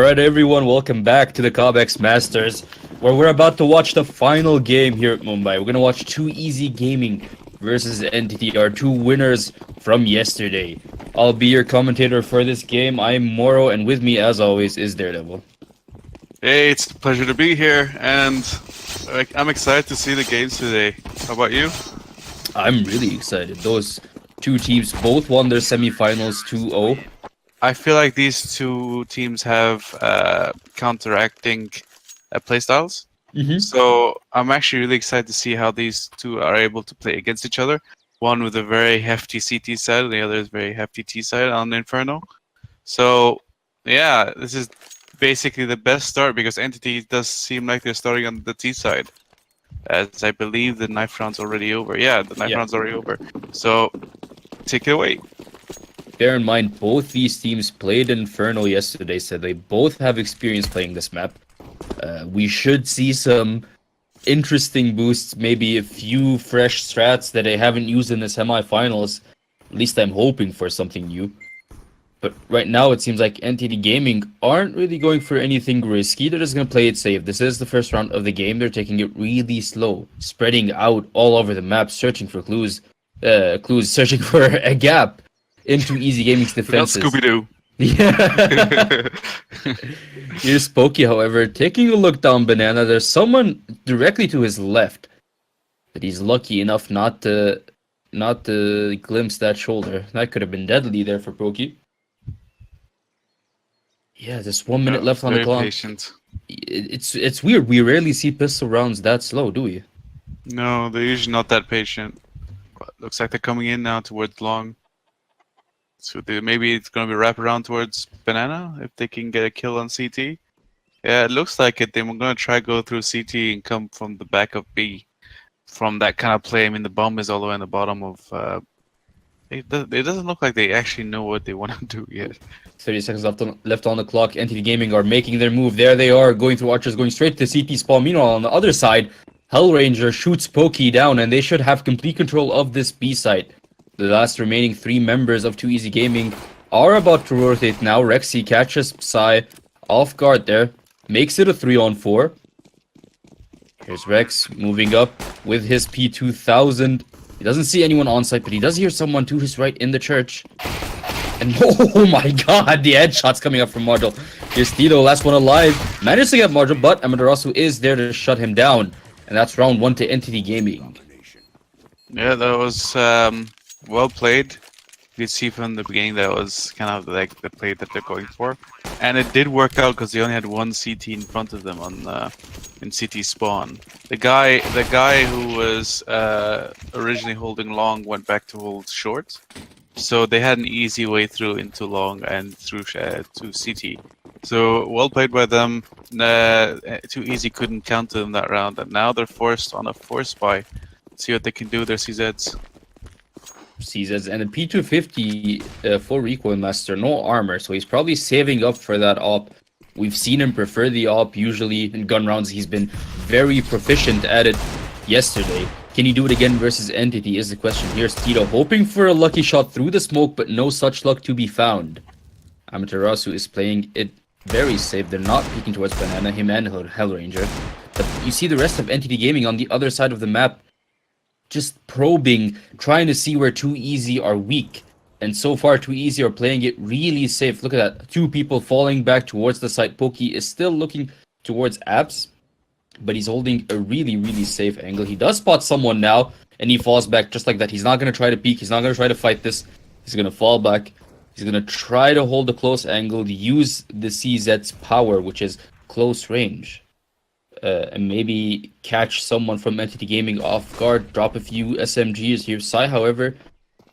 Alright everyone, welcome back to the Cobx Masters, where we're about to watch the final game here at Mumbai. We're gonna watch 2Easy Gaming versus Entity, our two winners from yesterday. I'll be your commentator for this game. I'm Moro, and with me as always is Daredevil. Hey, it's a pleasure to be here, and I'm excited to see the games today. How about you? I'm really excited. Those two teams both won their semifinals 2-0. I feel like these two teams have counteracting playstyles. So I'm actually really excited to see how these two are able to play against each other. One with a very hefty CT side, and the other is very hefty T side on Inferno. So yeah, this is basically the best start because Entity does seem like they're starting on the T side, as I believe the knife round's already over. Yeah, the knife round's already over. So take it away. Bear in mind, both these teams played Inferno yesterday, so they both have experience playing this map. We should see some interesting boosts, maybe a few fresh strats that they haven't used in the semifinals. At least I'm hoping for something new. But right now, it seems like NTD Gaming aren't really going for anything risky. They're just going to play it safe. This is the first round of the game. They're taking it really slow, spreading out all over the map, searching for clues, searching for a gap into Easy Gaming's defenses. Scooby-Doo. Yeah. Here's Pokey, however, taking a look down Banana. There's someone directly to his left, but he's lucky enough not to glimpse that shoulder. That could have been deadly there for Pokey. Yeah, there's 1 minute left on the clock. Patient. It's weird. We rarely see pistol rounds that slow, do we? No, they're usually not that patient. But looks like they're coming in now towards long. So maybe it's going to be wrap around towards Banana if they can get a kill on CT. Yeah, it looks like it. They're going to try go through CT and come from the back of B. From that kind of play, I mean, the bomb is all the way on the bottom of... It doesn't look like they actually know what they want to do yet. 30 seconds left on the clock. NTD Gaming are making their move. There they are, going through archers, going straight to CT spawn. Meanwhile, on the other side, Hellranger shoots Pokey down, and they should have complete control of this B site. The last remaining 3 members of 2Easy Gaming are about to rotate now. Rexy catches Psy off guard there, makes it a 3-on-4. Here's Rex moving up with his P2000. He doesn't see anyone on site, but he does hear someone to his right in the church. And oh my god, the headshots coming up from Marjol. Here's Tito, last one alive. Managed to get Marjol, but Amaterasu is there to shut him down. And that's round 1 to Entity Gaming. Yeah, that was well played. You could see from the beginning that was kind of like the play that they're going for. And it did work out because they only had one CT in front of them on in CT spawn. The guy who was originally holding long went back to hold short. So they had an easy way through into long and through to CT. So well played by them. 2Easy couldn't counter them that round, and now they're forced on a force buy. See what they can do with their CZs. CZs and the P250 full recoil master, no armor, so he's probably saving up for that op. We've seen him prefer the op usually in gun rounds. He's been very proficient at it yesterday. Can he do it again versus Entity is the question. Here's Tito hoping for a lucky shot through the smoke, but no such luck to be found. Amaterasu is playing it very safe. They're not peeking towards Banana, him and Hellranger. But you see the rest of Entity Gaming on the other side of the map just probing, trying to see where 2Easy are weak. And so far, 2Easy are playing it really safe. Look at that. 2 people falling back towards the site. Pokey is still looking towards Abs, but he's holding a really, really safe angle. He does spot someone now, and he falls back just like that. He's not going to try to peek. He's not going to try to fight this. He's going to fall back. He's going to try to hold a close angle, use the CZ's power, which is close range. And maybe catch someone from Entity Gaming off guard, drop a few SMGs here. Psy, however,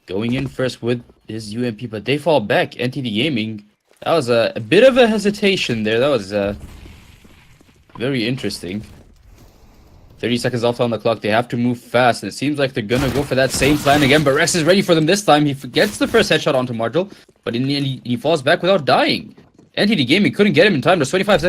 going in first with his UMP, but they fall back. Entity Gaming, that was a bit of a hesitation there. That was very interesting. 30 seconds left on the clock. They have to move fast, and it seems like they're gonna go for that same plan again, but Rex is ready for them this time. He gets the first headshot onto Marjol, but in the end, he falls back without dying. Entity Gaming couldn't get him in time. There's 25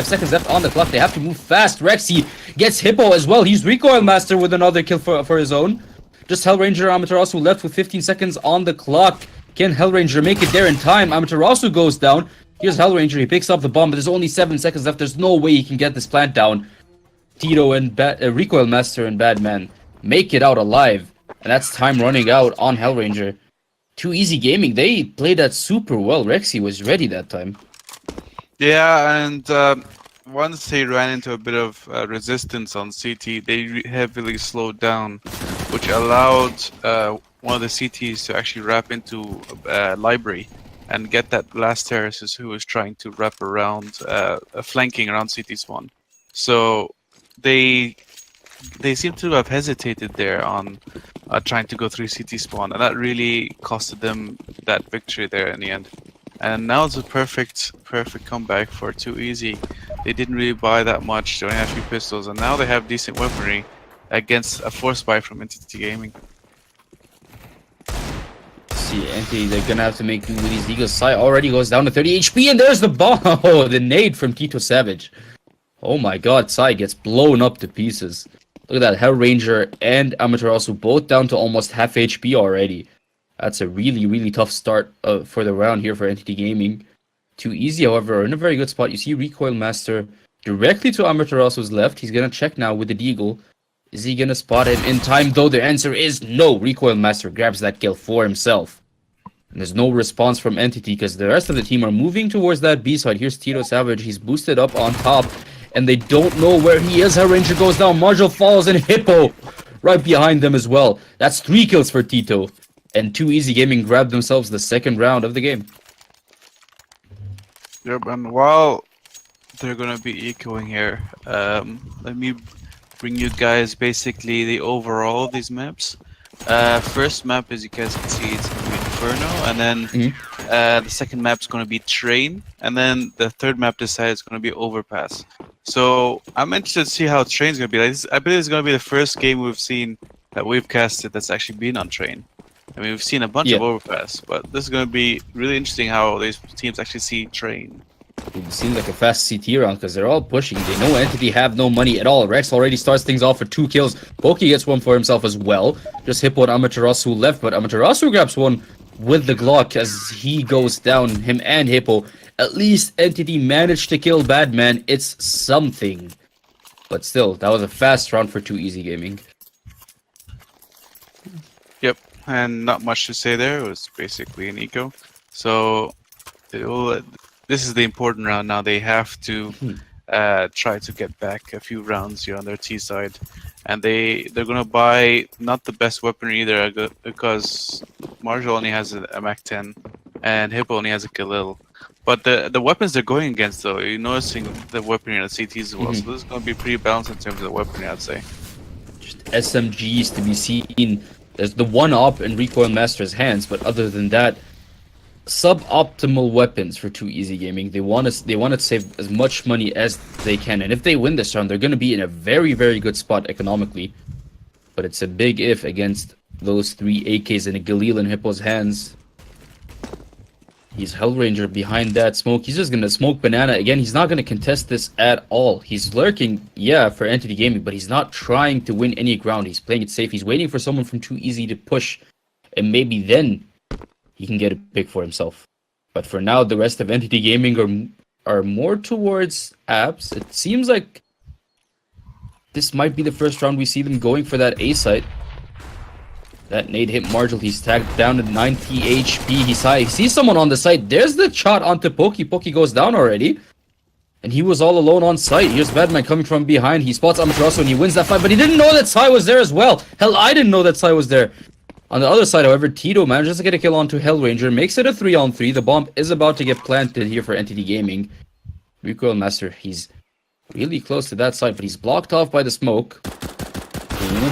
seconds left on the clock. They have to move fast. Rexy gets Hippo as well. He's Recoil Master with another kill for his own. Just Hellranger Amaterasu left with 15 seconds on the clock. Can Hellranger make it there in time? Amaterasu goes down. Here's Hellranger. He picks up the bomb, but there's only 7 seconds left. There's no way he can get this plant down. Tito and Recoil Master and Badman make it out alive. And that's time running out on Hellranger. Too Easy Gaming, they played that super well. Rexy was ready that time. Yeah, and once they ran into a bit of resistance on CT, they heavily slowed down, which allowed one of the CTs to actually wrap into library and get that last terrorist who was trying to wrap around, flanking around CT spawn. So they seem to have hesitated there on trying to go through CT spawn, and that really costed them that victory there in the end. And now it's a perfect comeback for Too Easy. They didn't really buy that much. They only have a few pistols, and now they have decent weaponry against a force buy from Entity Gaming. See, Entity, they're gonna have to make do with these Eagles. Sai already goes down to 30 HP, and there's the bomb! Oh, the nade from Tito Savage. Oh my god, Sai gets blown up to pieces. Look at that, Hellranger and Amaterasu both down to almost half HP already. That's a really tough start for the round here for Entity Gaming. Too Easy, however, are in a very good spot. You see Recoil Master directly to Amaterasu's left. He's gonna check now with the Deagle. Is he gonna spot him in time? Though the answer is no. Recoil Master grabs that kill for himself. And there's no response from Entity because the rest of the team are moving towards that B side. Here's Tito Savage. He's boosted up on top. And they don't know where he is. Hellranger goes down. Marshall falls, and Hippo right behind them as well. That's 3 kills for Tito. And Too Easy Gaming grabbed themselves the second round of the game. Yep, and while they're gonna be echoing here, let me bring you guys basically the overall of these maps. First map, as you guys can see, it's gonna be Inferno, and then the second map's gonna be Train, and then the third map this side is gonna be Overpass. So I'm interested to see how Train's gonna be. Like, I believe it's gonna be the first game we've seen that we've casted that's actually been on Train. I mean, we've seen a bunch of Overpass, but this is going to be really interesting how these teams actually see Train. It seems like a fast CT round because they're all pushing. They know Entity have no money at all. Rex already starts things off with 2 kills. Poki gets one for himself as well. Just Hippo and Amaterasu left, but Amaterasu grabs one with the Glock as he goes down, him and Hippo. At least Entity managed to kill Badman. It's something. But still, that was a fast round for Too Easy Gaming. Yep, and not much to say there. It was basically an eco. So this is the important round now. They have to try to get back a few rounds here on their T side, and they're gonna buy not the best weaponry either because Marshall only has a Mac 10 and Hippo only has a Khalil. But the weapons they're going against, though, you're noticing the weaponry on the CTs as well. So this is gonna be pretty balanced in terms of the weaponry, I'd say. Just SMGs to be seen. There's the one op in Recoil Master's hands, but other than that, suboptimal weapons for Too Easy Gaming. They want to save as much money as they can, and if they win this round, they're going to be in a very good spot economically. But it's a big if against those 3 AKs in a Galil and Hippo's hands. He's Hellranger behind that smoke. He's just going to smoke Banana again. He's not going to contest this at all. He's lurking, yeah, for Entity Gaming, but he's not trying to win any ground. He's playing it safe. He's waiting for someone from Too Easy to push, and maybe then he can get a pick for himself. But for now, the rest of Entity Gaming are more towards Abs. It seems like this might be the first round we see them going for that A site. That nade hit Marshall. He's tagged down to 90 HP. He sees someone on the site. There's the shot onto Poki. Poki goes down already. And he was all alone on site. Here's Badman coming from behind. He spots Amaterasu and he wins that fight. But he didn't know that Sai was there as well. Hell, I didn't know that Sai was there. On the other side, however, Tito manages to get a kill onto Hellranger. Makes it a 3-on-3. The bomb is about to get planted here for Entity Gaming. Recoil Master, he's really close to that side, but he's blocked off by the smoke.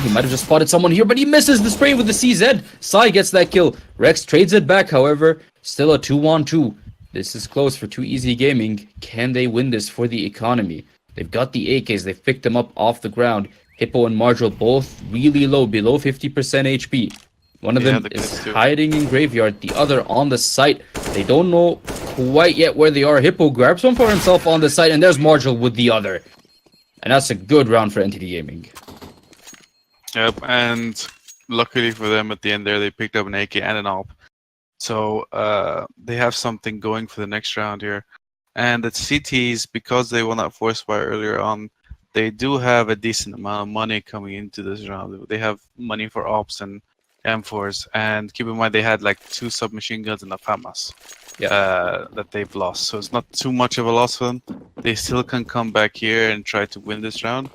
He might have just spotted someone here, but he misses the spray with the CZ. Sai gets that kill. Rex trades it back, however. Still a 2-on-2. This is close for Too Easy Gaming. Can they win this for the economy? They've got the AKs. They've picked them up off the ground. Hippo and Marshall both really low, below 50% HP. One of them is hiding in Graveyard. The other on the site. They don't know quite yet where they are. Hippo grabs one for himself on the site, and there's Marshall with the other. And that's a good round for Entity Gaming. Yep, and luckily for them at the end there, they picked up an AK and an AWP. So they have something going for the next round here. And the CTs, because they won that force fire earlier on, they do have a decent amount of money coming into this round. They have money for ops and M4s, and keep in mind they had like 2 submachine guns and a FAMAS that they've lost. So it's not too much of a loss for them. They still can come back here and try to win this round.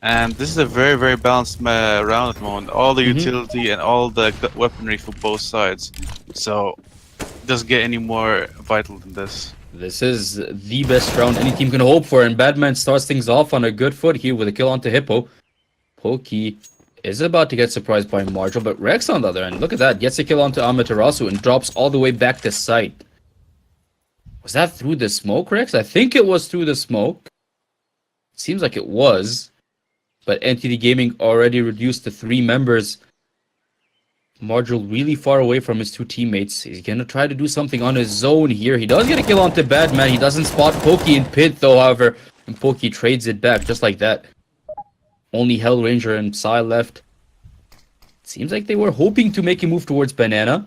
And this is a very, very balanced round at the moment. All the utility and all the weaponry for both sides. So it doesn't get any more vital than this. This is the best round any team can hope for, and Badman starts things off on a good foot here with a kill onto Hippo. Pokey is about to get surprised by Marshall, but Rex on the other end, look at that, gets a kill onto Amaterasu and drops all the way back to site. Was that through the smoke, Rex? I think it was through the smoke. Seems like it was, but NTD Gaming already reduced to 3 members. Marshall really far away from his 2 teammates. He's gonna try to do something on his own here. He does get a kill onto Badman. He doesn't spot Pokey in pit though, however, and Pokey trades it back just like that. Only Hellranger and Psy left. Seems like they were hoping to make a move towards Banana.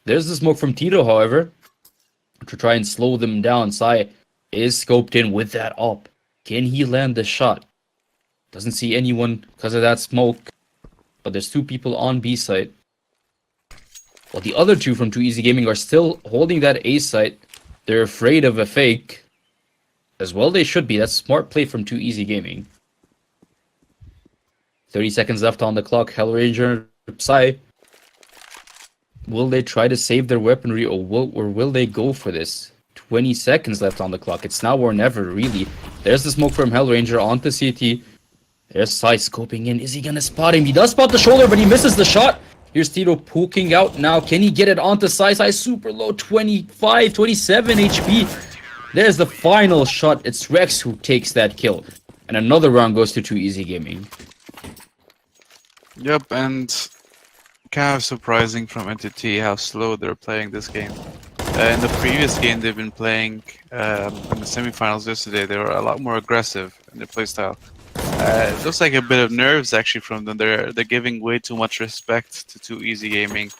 There's the smoke from Tito, however, to try and slow them down. Psy is scoped in with that op. Can he land the shot? Doesn't see anyone because of that smoke, but there's 2 people on B site. While the other 2 from 2 Easy Gaming are still holding that A site. They're afraid of a fake. As well they should be. That's smart play from 2 Easy Gaming. 30 seconds left on the clock. Hellranger, Psy. Will they try to save their weaponry or will they go for this? 20 seconds left on the clock. It's now or never, really. There's the smoke from Hellranger onto CT. There's Psy scoping in. Is he gonna spot him? He does spot the shoulder, but he misses the shot. Here's Tito poking out now. Can he get it onto Psy? Psy super low, 25, 27 HP. There's the final shot. It's Rex who takes that kill. And another round goes to 2 Easy Gaming. Yep, and kind of surprising from NTT how slow they're playing this game. In the previous game they've been playing, in the semifinals yesterday, they were a lot more aggressive in their playstyle. It looks like a bit of nerves actually from them. They're giving way too much respect to 2 Easy Gaming,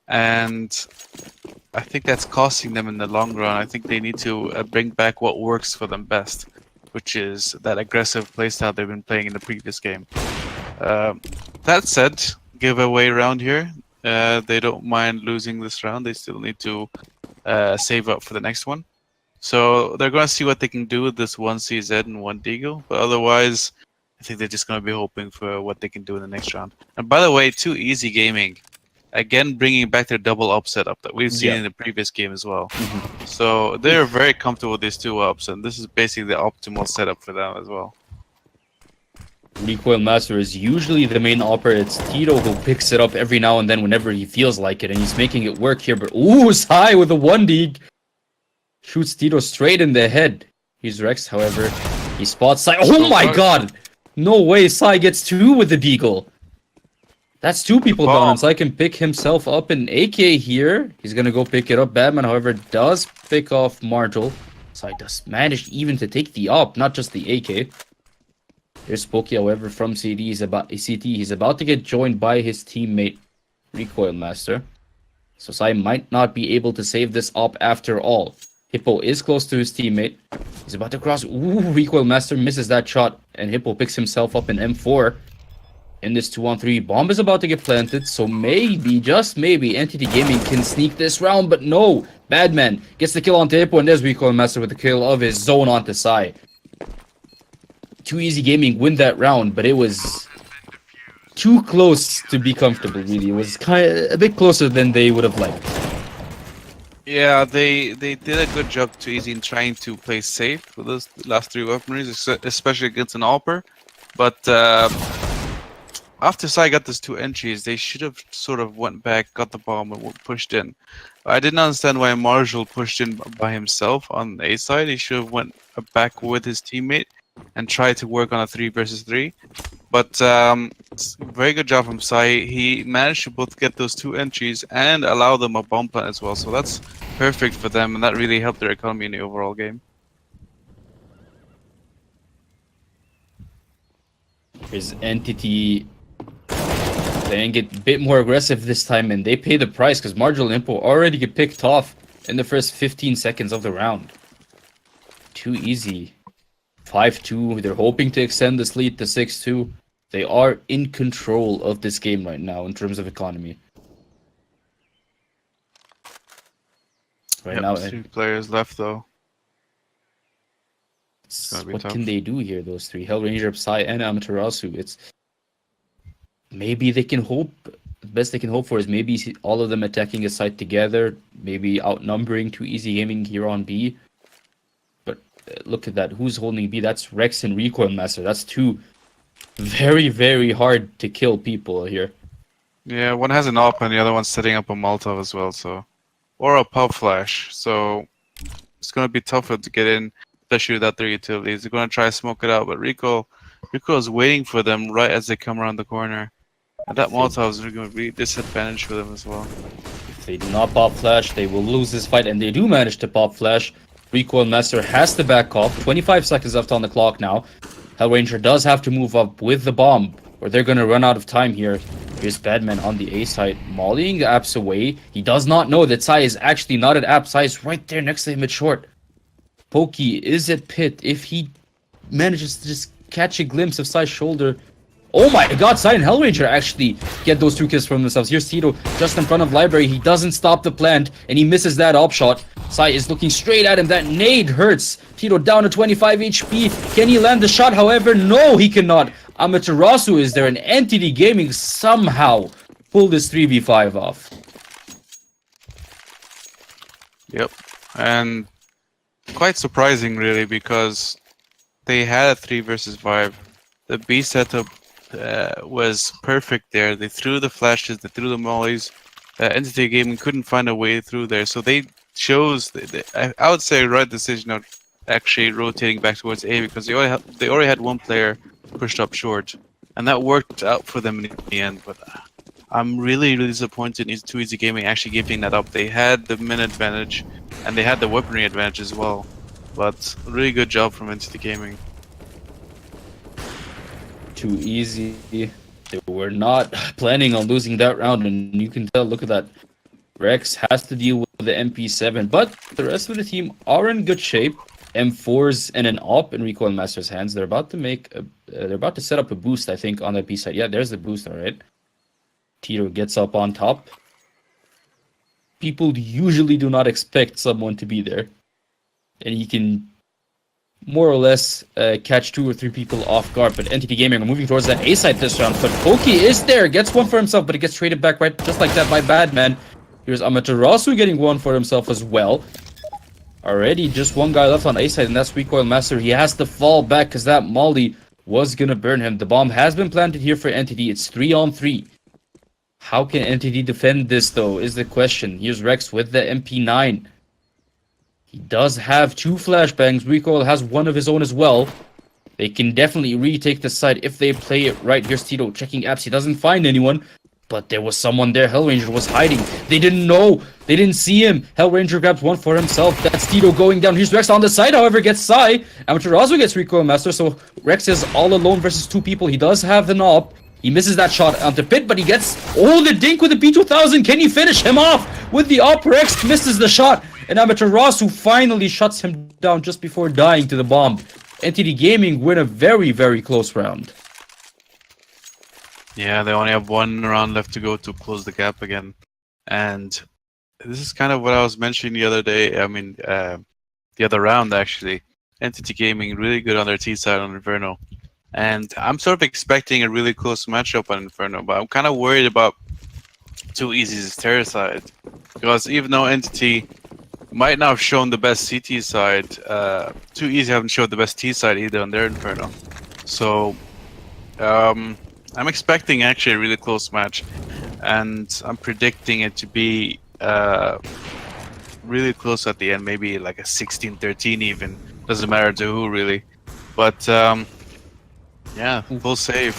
and I think that's costing them in the long run. I think they need to bring back what works for them best, which is that aggressive playstyle they've been playing in the previous game. That said, giveaway round here. They don't mind losing this round. They still need to save up for the next one. So they're going to see what they can do with this 1 CZ and 1 Deagle. But otherwise, I think they're just going to be hoping for what they can do in the next round. And by the way, 2 Easy Gaming, again, bringing back their double up setup that we've seen in the previous game as well. So they're very comfortable with these 2 ups, and this is basically the optimal setup for them as well. Recoil Master is usually the main operator. It's Tito who picks it up every now and then whenever he feels like it, and he's making it work here. But ooh, Psy with a 1 Deag. Shoots Tito straight in the head. Here's Rex, however. He spots Psy. Oh my god! No way, Psy gets 2 with the Deagle. That's 2 people down, and Psy can pick himself up an AK here. He's gonna go pick it up. Batman, however, does pick off Marshall. Psy does manage even to take the op, not just the AK. There's Pokey, however, from CT. He's about to get joined by his teammate, Recoil Master. So Psy might not be able to save this op after all. Hippo is close to his teammate. He's about to cross. Ooh, Recoil Master misses that shot, and Hippo picks himself up in M4. In this 2-on-3, bomb is about to get planted, so maybe, just maybe, NTT Gaming can sneak this round, but no! Badman gets the kill onto Hippo, and there's Recoil Master with the kill of his zone onto Psy. 2 Easy Gaming win that round, but it was too close to be comfortable, really. It was kind of a bit closer than they would have liked. Yeah, they did a good job 2 Easy in trying to play safe with those last 3 weaponries, especially against an AWPer. But after Psy got those 2 entries, they should have sort of went back, got the bomb, and pushed in. I didn't understand why Marshall pushed in by himself on the A side. He should have went back with his teammate and tried to work on a 3 versus 3. But very good job from Psy. He managed to both get those 2 entries and allow them a bomb plant as well. So that's perfect for them, and that really helped their economy in the overall game. Here's Entity playing it a bit more aggressive this time, and they pay the price because Marginal Impo already get picked off in the first 15 seconds of the round. Too easy. 5-2. They're hoping to extend this lead to 6-2. They are in control of this game right now in terms of economy. Right now, 3 players left though. Gonna be what tough. can they do here, those three? Hellranger, Psy, and Amaterasu. It's maybe they can hope. The best they can hope for is maybe all of them attacking a site together, maybe outnumbering Too Easy Gaming here on B. But look at that. Who's holding B? That's Rex and Recoil Master. That's two very, very hard to kill people here. Yeah, one has an op and the other one's setting up a Molotov as well, so or a pub flash. So it's gonna be tougher to get in, especially without their utilities. They're gonna try to smoke it out, but Rico is waiting for them right as they come around the corner. And that Molotov is going to be disadvantage for them as well. If they do not pop flash, they will lose this fight, and they do manage to pop flash. Recoil Master has to back off. 25 seconds left on the clock now. Hellranger does have to move up with the bomb, or they're going to run out of time here. Here's Badman on the A side, mollying the apps away. He does not know that Sai is actually not at app. Sai is right there next to him at short. Pokey is at pit. If he manages to just catch a glimpse of Sai's shoulder... Oh my god, Sai and Hellranger actually get those two kills from themselves. Here's Tito just in front of Library. He doesn't stop the plant, and he misses that op shot. Sai is looking straight at him. That nade hurts. Tito down to 25 HP. Can he land the shot? However, no, he cannot. Amaterasu is there, and Entity Gaming somehow pulled this 3v5 off. Yep, and quite surprising really, because they had a 3 versus 5. The B setup was perfect there. They threw the flashes, they threw the mollies. Entity Gaming couldn't find a way through there, so they chose, I would say, right decision of actually rotating back towards A, because they already had one player pushed up short, and that worked out for them in the end. But I'm really disappointed in Too Easy Gaming actually giving that up. They had the min advantage, and they had the weaponry advantage as well. But really good job from Entity Gaming. Too easy. They were not planning on losing that round, and you can tell, look at that. Rex has to deal with the MP7, but the rest of the team are in good shape. M4s and an op in Recoil Master's hands. They're about to make a, they're about to set up a boost, I think, on the B side. Yeah, there's the boost, all right. Tito gets up on top. People usually do not expect someone to be there, and he can more or less catch 2 or 3 people off guard. But Entity Gaming are moving towards that A side this round. But Pokey is there, gets one for himself, but it gets traded back right just like that by Badman. Here's Amaterasu getting one for himself as well. Already just one guy left on A side, and that's Recoil Master. He has to fall back because that molly was gonna burn him. The bomb has been planted here for Entity. It's 3-on-3. How can Entity defend this though, is the question. Here's Rex with the MP9. He does have 2 flashbangs. Recoil has one of his own as well. They can definitely retake the side if they play it right. Here's Tito checking apps. He doesn't find anyone, but there was someone there. Hellranger was hiding. They didn't know. They didn't see him. Hellranger grabs one for himself. That's Tito going down. Here's Rex on the side, however, gets Sai. Amaterasu gets Recoil Master, so Rex is all alone versus 2 people. He does have the knob. He misses that shot onto pit, but he gets... Oh, the dink with the P2000. Can he finish him off with the op? Rex misses the shot, and Amaterasu finally shuts him down just before dying to the bomb. Entity Gaming win a very, very close round. Yeah, they only have 1 round left to go to close the gap again. And this is kind of what I was mentioning the other day. I mean, the other round, actually. Entity Gaming really good on their T side on Inferno. And I'm sort of expecting a really close matchup on Inferno, but I'm kind of worried about Too Easy's Terror side. Because even though Entity might not have shown the best CT side, Too Easy haven't showed the best T side either on their Inferno. So, I'm expecting actually a really close match. And I'm predicting it to be really close at the end, maybe like a 16-13 even. Doesn't matter to who, really. But, yeah, full save.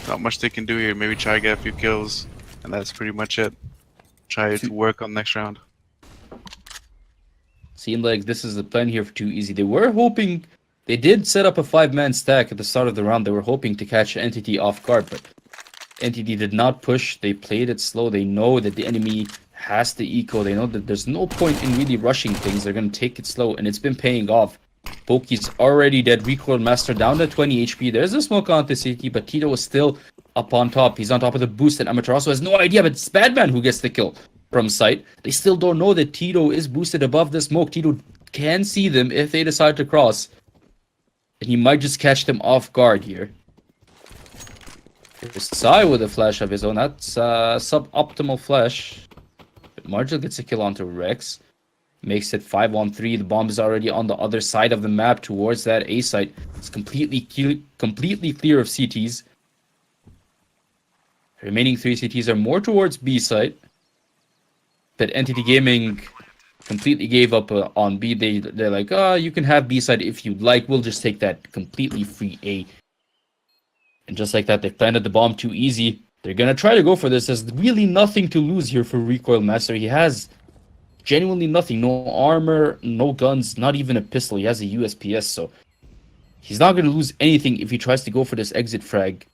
Not much they can do here. Maybe try to get a few kills, and that's pretty much it. Try to work on next round. Seemed like this is the plan here for Too Easy. They were hoping... They did set up a 5-man stack at the start of the round. They were hoping to catch Entity off guard, but Entity did not push. They played it slow. They know that the enemy has the eco. They know that there's no point in really rushing things. They're going to take it slow, and it's been paying off. Pokey's already dead. Recoil Master down to 20 HP. There's a smoke onto CT, but Tito is still up on top. He's on top of the boost, and Amaterasu has no idea, but it's Badman who gets the kill from sight. They still don't know that Tito is boosted above the smoke. Tito can see them if they decide to cross. And he might just catch them off guard here. There's Sai with a flash of his own. That's suboptimal flash. But Margil gets a kill onto Rex. Makes it 5-on-3. The bomb is already on the other side of the map towards that A site. It's completely clear of CTs. The remaining 3 CTs are more towards B site. But Entity Gaming completely gave up on B. They're like, you can have B side if you'd like. We'll just take that completely free A. And just like that, they planted the bomb too easy. They're gonna try to go for this. There's really nothing to lose here for Recoil Master. He has genuinely nothing. No armor, no guns, not even a pistol. He has a USPS, so he's not gonna lose anything if he tries to go for this exit frag.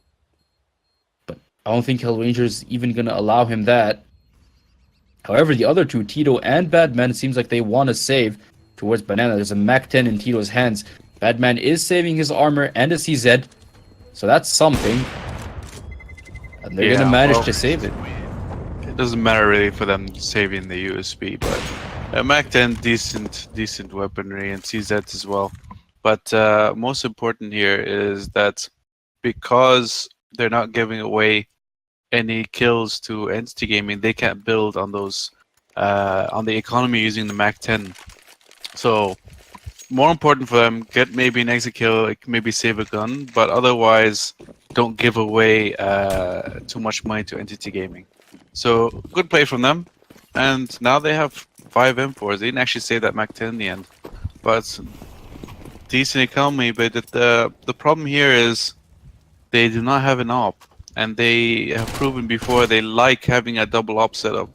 But I don't think Hellranger's even gonna allow him that. However, the other two, Tito and Badman, it seems like they want to save towards Banana. There's a MAC-10 in Tito's hands. Badman is saving his armor and a CZ, so that's something. And they're gonna manage to save it. It doesn't matter really for them saving the USB, but MAC-10 decent weaponry and CZ as well. But most important here is that because they're not giving away any kills to Entity Gaming, they can't build on those on the economy using the MAC-10. So more important for them, get maybe an exit kill, like maybe save a gun, but otherwise don't give away too much money to Entity Gaming. So good play from them, and now they have 5 M4s. They didn't actually save that MAC-10 in the end, but decent economy. But the problem here is they do not have an op, and they have proven before they like having a double op setup.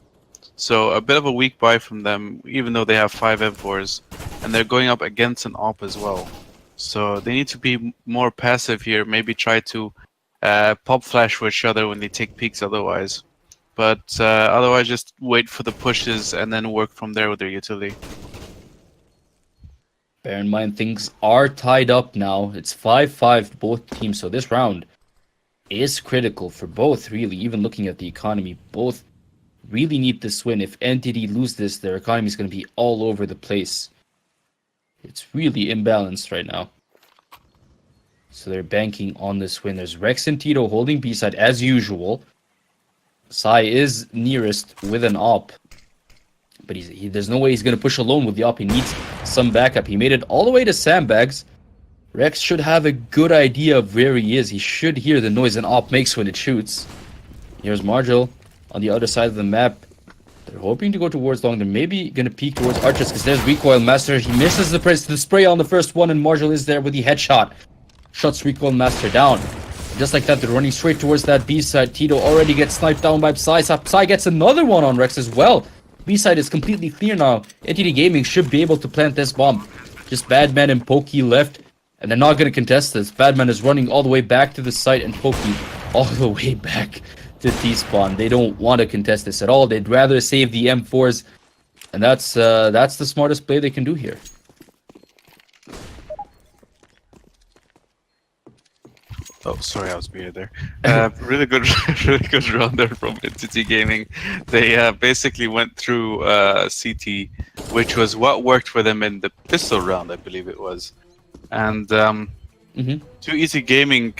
So a bit of a weak buy from them, even though they have 5 M4s, and they're going up against an op as well. So they need to be more passive here. Maybe try to pop flash for each other when they take peeks otherwise. But otherwise, just wait for the pushes and then work from there with their utility. Bear in mind, things are tied up now. It's 5-5 both teams, so this round is critical for both, really. Even looking at the economy, both really need this win. If Entity lose this, their economy is going to be all over the place. It's really imbalanced right now. So they're banking on this win. There's Rex and Tito holding B-side as usual. Sai is nearest with an op. But there's no way he's going to push alone with the op. He needs some backup. He made it all the way to sandbags. Rex should have a good idea of where he is. He should hear the noise an op makes when it shoots. Here's Margil on the other side of the map. They're hoping to go towards long. They're maybe going to peek towards Archers because there's Recoil Master. He misses the spray on the first one, and Margil is there with the headshot. Shuts Recoil Master down. Just like that, they're running straight towards that B side. Tito already gets sniped down by Psy. Psy gets another one on Rex as well. B side is completely clear now. Entity Gaming should be able to plant this bomb. Just Badman and Pokey left, and they're not going to contest this. Badman is running all the way back to the site, and Pokey all the way back to T-spawn. They don't want to contest this at all. They'd rather save the M4s, and that's the smartest play they can do here. Oh, sorry, I was muted there. Really good run there from Entity Gaming. They basically went through CT, which was what worked for them in the pistol round, I believe it was. And 2Easy Gaming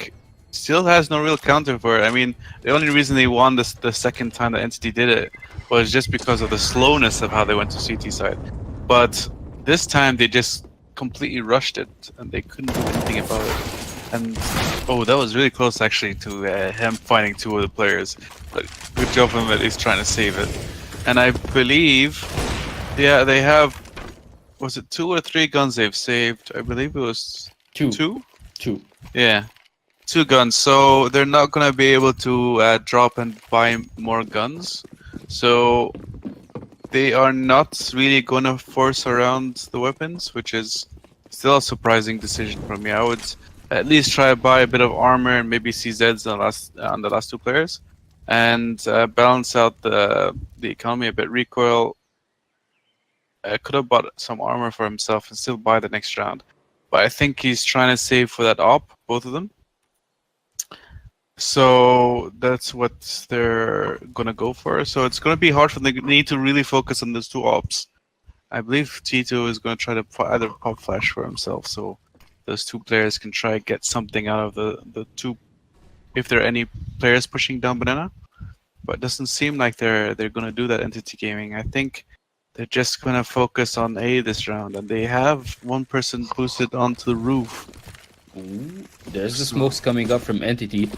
still has no real counter for it. I mean, the only reason they won this the second time that Entity did it was just because of the slowness of how they went to CT side. But this time they just completely rushed it, and they couldn't do anything about it. And oh, that was really close actually to him finding 2 of the players. But good job of him at least trying to save it. And I believe, yeah, they have, was it 2 or 3 guns they've saved? I believe it was 2. 2? Yeah, 2 guns. So they're not gonna be able to drop and buy more guns. So they are not really gonna force around the weapons, which is still a surprising decision for me. I would at least try to buy a bit of armor and maybe CZs on the last 2 players, and balance out the economy a bit. Recoil could have bought some armor for himself and still buy the next round. but I think he's trying to save for that op, both of them. So that's what they're gonna go for. So it's gonna be hard for them. They need to really focus on those two ops. I believe Tito is gonna try to either pop flash for himself, so those two players can try to get something out of the two, if there are any players pushing down banana. But it doesn't seem like they're gonna do that. Entity Gaming. I think they're just gonna focus on A this round, and they have one person boosted onto the roof. Ooh, there's the smokes coming up from Entity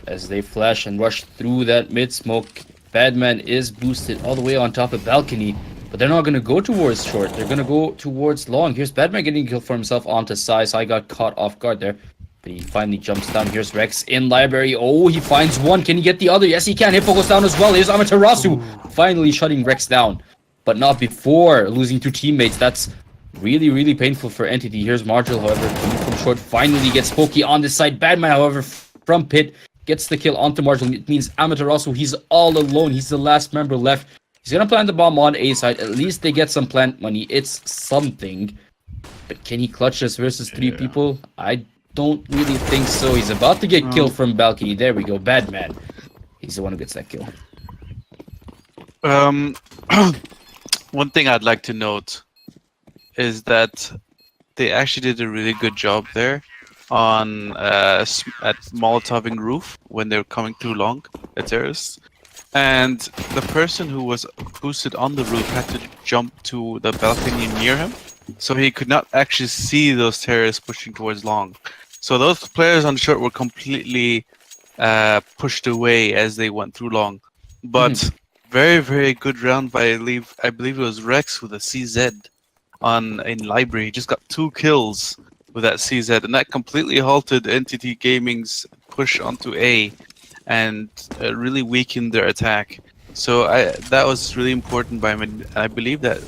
as they flash and rush through that mid smoke. Badman is boosted all the way on top of balcony, but they're not going to go towards short. They're going to go towards long. Here's Badman getting killed for himself onto Sai. I got caught off guard there, but he finally jumps down. Here's Rex in library. Oh, he finds one. Can he get the other? Yes, he can. Hippo goes down as well. Here's Amaterasu finally shutting Rex down, but not before losing two teammates. That's really, really painful for Entity. Here's Margil, however, coming from short. Finally gets Pokey on this side. Badman, however, from pit, gets the kill onto Margil. It means Amaterasu, he's all alone. He's the last member left. He's going to plant the bomb on A side. At least they get some plant money. It's something. But can he clutch this versus three people? I don't really think so. He's about to get killed from balcony. There we go. Badman. He's the one who gets that kill. One thing I'd like to note is that they actually did a really good job there on at Molotoving roof when they were coming through long, the terrorists. And the person who was boosted on the roof had to jump to the balcony near him, so he could not actually see those terrorists pushing towards long. So those players on short were completely pushed away as they went through long. But very, very good round by I believe it was Rex with a CZ in library. He just got 2 kills with that CZ, and that completely halted Entity Gaming's push onto A and really weakened their attack. So that was really important by him, and I believe that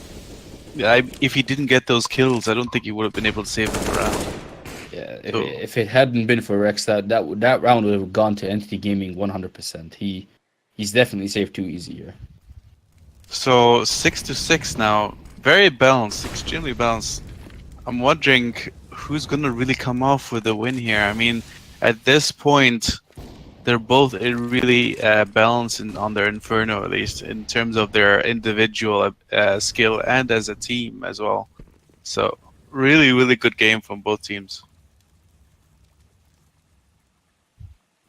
if he didn't get those kills, I don't think he would have been able to save them around. Yeah, if it hadn't been for Rex, that round would have gone to Entity Gaming 100%. He's definitely saved too easy here. So 6-6 now, very balanced, extremely balanced. I'm wondering who's gonna really come off with the win here. I mean, at this point, they're both really balanced on their Inferno, at least in terms of their individual skill and as a team as well. So really, really good game from both teams.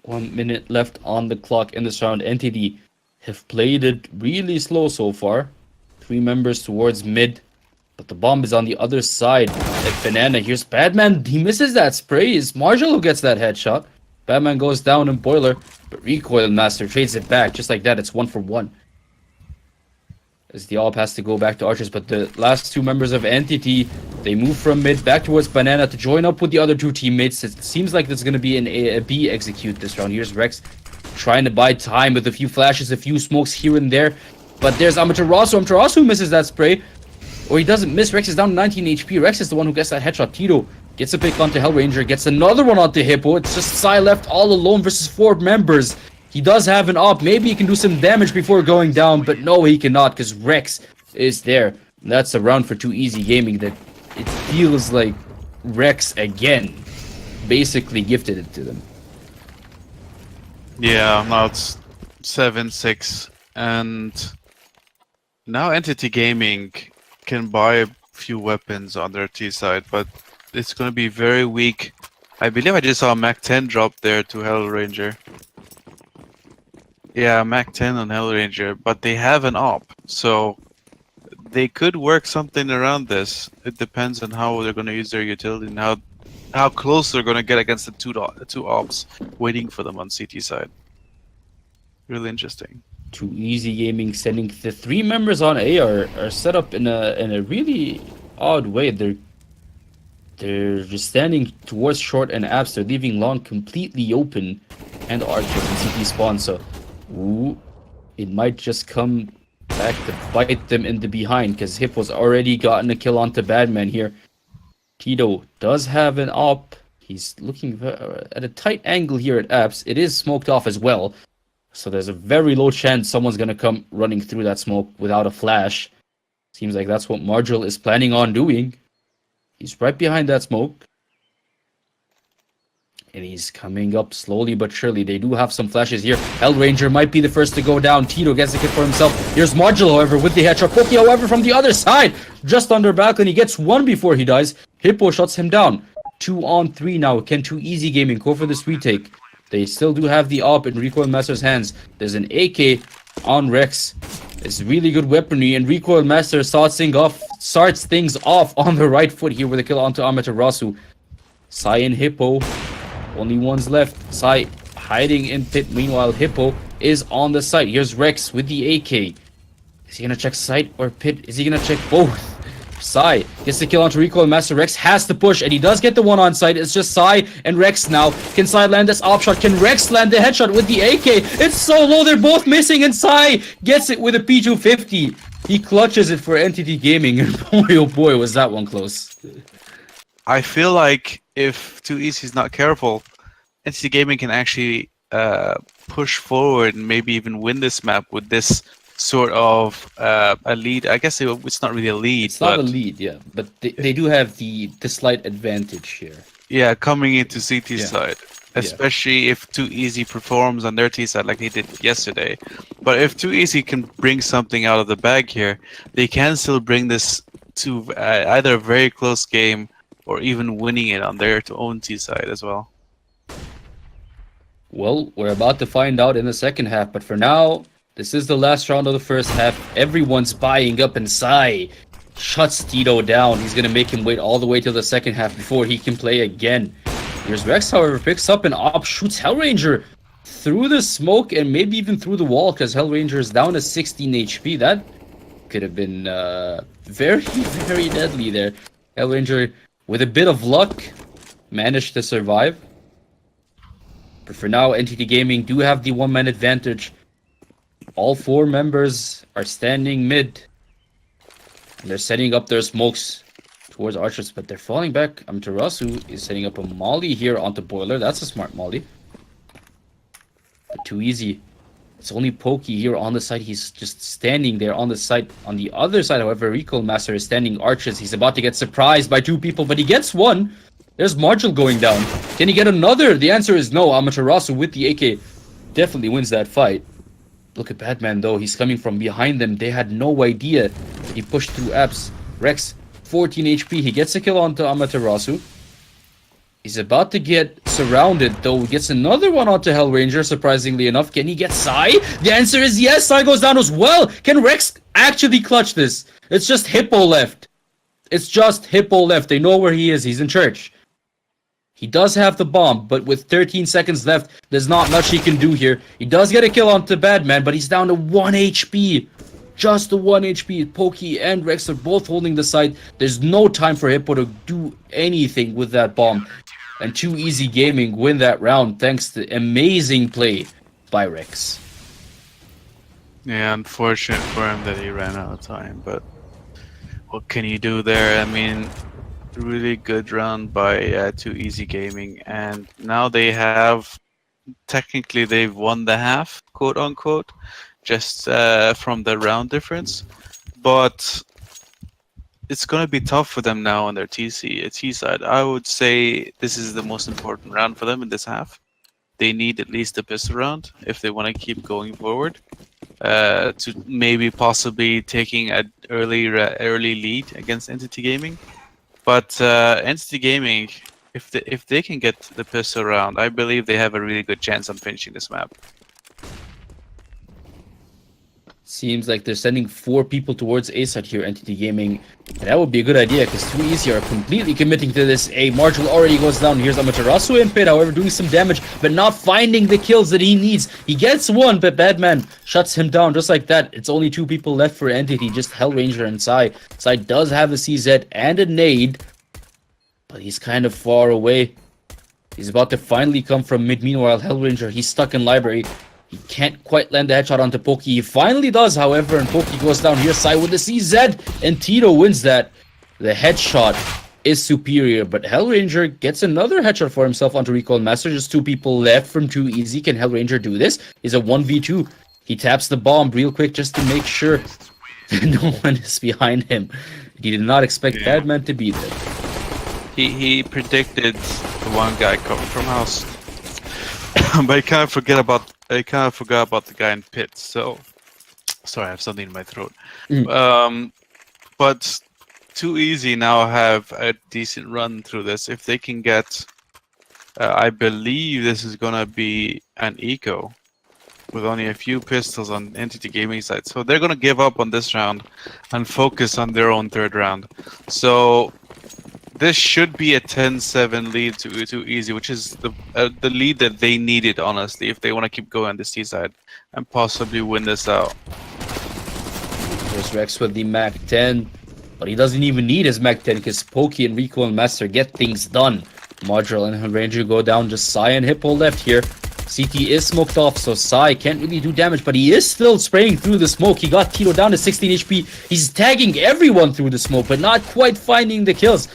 1 minute left on the clock in this round. Entity have played it really slow so far. 3 members towards mid, but the bomb is on the other side at Banana. Here's Badman. He misses that spray. It's Marshall who gets that headshot. Batman goes down in Boiler, but Recoil Master trades it back. Just like that, it's 1 for 1. As the AWP has to go back to Archers, but the last 2 members of Entity, they move from mid back towards Banana to join up with the other 2 teammates. It seems like there's going to be a B execute this round. Here's Rex trying to buy time with a few flashes, a few smokes here and there. But there's Amaterasu. Amaterasu misses that spray. Or he doesn't miss. Rex is down to 19 HP. Rex is the one who gets that headshot. Tito gets a pick onto Hellranger, gets another one onto Hippo. It's just Sai left all alone versus 4 members. He does have an op. Maybe he can do some damage before going down, but no, he cannot because Rex is there. And that's a round for 2 easy gaming that it feels like Rex again basically gifted it to them. Yeah, now it's 7-6, and now Entity Gaming can buy a few weapons on their T side, but it's going to be very weak. I believe I just saw a Mac 10 drop there to Hellranger. Yeah, Mac 10 on Hellranger, but they have an op, so they could work something around this. It depends on how they're going to use their utility and how close they're going to get against the two ops waiting for them on CT side. Really interesting. 2 easy gaming sending the 3 members on A are set up in a really odd way. They're just standing towards short and apps. They're leaving long completely open and Archers and CT spawn. So it might just come back to bite them in the behind because Hippo's already gotten a kill onto Badman here. Tito does have an op. He's looking at a tight angle here at apps. It is smoked off as well. So there's a very low chance someone's going to come running through that smoke without a flash. Seems like that's what Margil is planning on doing. He's right behind that smoke. And he's coming up slowly but surely. They do have some flashes here. Hellranger might be the first to go down. Tito gets the kill for himself. Here's Margil, however, with the headshot. Pokey, however, from the other side. Just under balcony. Gets one before he dies. Hippo shuts him down. 2-on-3 now. Can 2Easy Gaming go for this retake? They still do have the AWP in Recoil Master's hands. There's an AK on Rex. It's really good weaponry, and Recoil Master starts things off on the right foot here with a kill onto Amaterasu. Sai and Hippo, only ones left. Sai hiding in pit. Meanwhile, Hippo is on the site. Here's Rex with the AK. Is he gonna check site or pit? Is he gonna check both? Sai gets the kill onto Recoil Master. Rex has to push, and he does get the one on site. It's just Sai and Rex now. Can Sai land this op shot? Can Rex land the headshot with the AK? It's so low, they're both missing, and Sai gets it with a P250. He clutches it for Entity Gaming, and boy, oh boy, was that one close. I feel like if 2Easy is not careful, Entity Gaming can actually push forward and maybe even win this map with this sort of a lead. I guess it's not really a lead. It's not a lead, yeah, but they do have the slight advantage here. Yeah, coming into CT side, especially if 2Easy performs on their T side like they did yesterday. But if 2Easy can bring something out of the bag here, they can still bring this to either a very close game or even winning it on their own T side as well. Well, we're about to find out in the second half, but for now, this is the last round of the first half. Everyone's buying up, and Sai shuts Tito down. He's going to make him wait all the way till the second half before he can play again. Here's Rex, however, picks up an op, shoots Hellranger through the smoke and maybe even through the wall, because Hellranger is down to 16 HP. That could have been very, very deadly there. Hellranger, with a bit of luck, managed to survive. But for now, Entity Gaming do have the one-man advantage. All four members are standing mid. And they're setting up their smokes towards archers, but they're falling back. Amaterasu is setting up a molly here onto Boiler. That's a smart molly. But 2Easy. It's only Pokey here on the side. He's just standing there on the side. On the other side, however, Recoil Master is standing archers. He's about to get surprised by two people, but he gets one. There's Margil going down. Can he get another? The answer is no. Amaterasu with the AK definitely wins that fight. Look at Batman, though. He's coming from behind them. They had no idea. He pushed through apps. Rex, 14 HP. He gets a kill onto Amaterasu. He's about to get surrounded, though. He gets another one onto Hellranger, surprisingly enough. Can he get Sai? The answer is yes. Sai goes down as well. Can Rex actually clutch this? It's just Hippo left. It's just Hippo left. They know where he is. He's in church. He does have the bomb, but with 13 seconds left, there's not much he can do here. He does get a kill onto Badman, but he's down to 1 HP. Just the 1 HP. Pokey and Rex are both holding the side. There's no time for Hippo to do anything with that bomb. And 2Easy Gaming win that round thanks to amazing play by Rex. Yeah, unfortunate for him that he ran out of time, but what can you do there? I mean, really good round by 2Easy Gaming, and now they have technically they've won the half, quote unquote, just from the round difference, but it's going to be tough for them now on their T side. I would say this is the most important round for them in this half. They need at least a pistol round if they want to keep going forward, to maybe possibly taking an early lead against Entity Gaming. But Entity Gaming, if they can get the pistol round, I believe they have a really good chance on finishing this map. Seems like they're sending 4 people towards A side here, Entity Gaming. And that would be a good idea, because 2Easy are completely committing to this A. Marshall already goes down. Here's Amaterasu in pit, however, doing some damage, but not finding the kills that he needs. He gets one, but Badman shuts him down just like that. It's only 2 people left for Entity, just Hellranger and Sai. Sai does have a CZ and a nade, but he's kind of far away. He's about to finally come from mid. Meanwhile, Hellranger, he's stuck in library. He can't quite land the headshot onto Pokey. He finally does, however, and Pokey goes down here. Sai with the CZ, and Tito wins that. The headshot is superior, but Hellranger gets another headshot for himself onto Recoil Master. Just 2 people left from 2Easy. Can Hellranger do this? He's a 1v2. He taps the bomb real quick just to make sure that no one is behind him. He did not expect Badman to be there. he predicted the one guy coming from house, but he kind of forgot about the guy in pit. So sorry, I have something in my throat. But Too Easy now have a decent run through this. If they can get, I believe this is gonna be an eco with only a few pistols on Entity Gaming side. So they're gonna give up on this round and focus on their own third round. So this should be a 10-7 lead to Too Easy, which is the lead that they needed, honestly, if they want to keep going on the C side and possibly win this out. There's Rex with the Mac 10, but he doesn't even need his Mac 10 because Pokey and Rico and Master get things done. Module and Ranger go down, just Sai and Hippo left here. CT is smoked off, so Sai can't really do damage, but he is still spraying through the smoke. He got Tito down to 16 HP. He's tagging everyone through the smoke, but not quite finding the kills.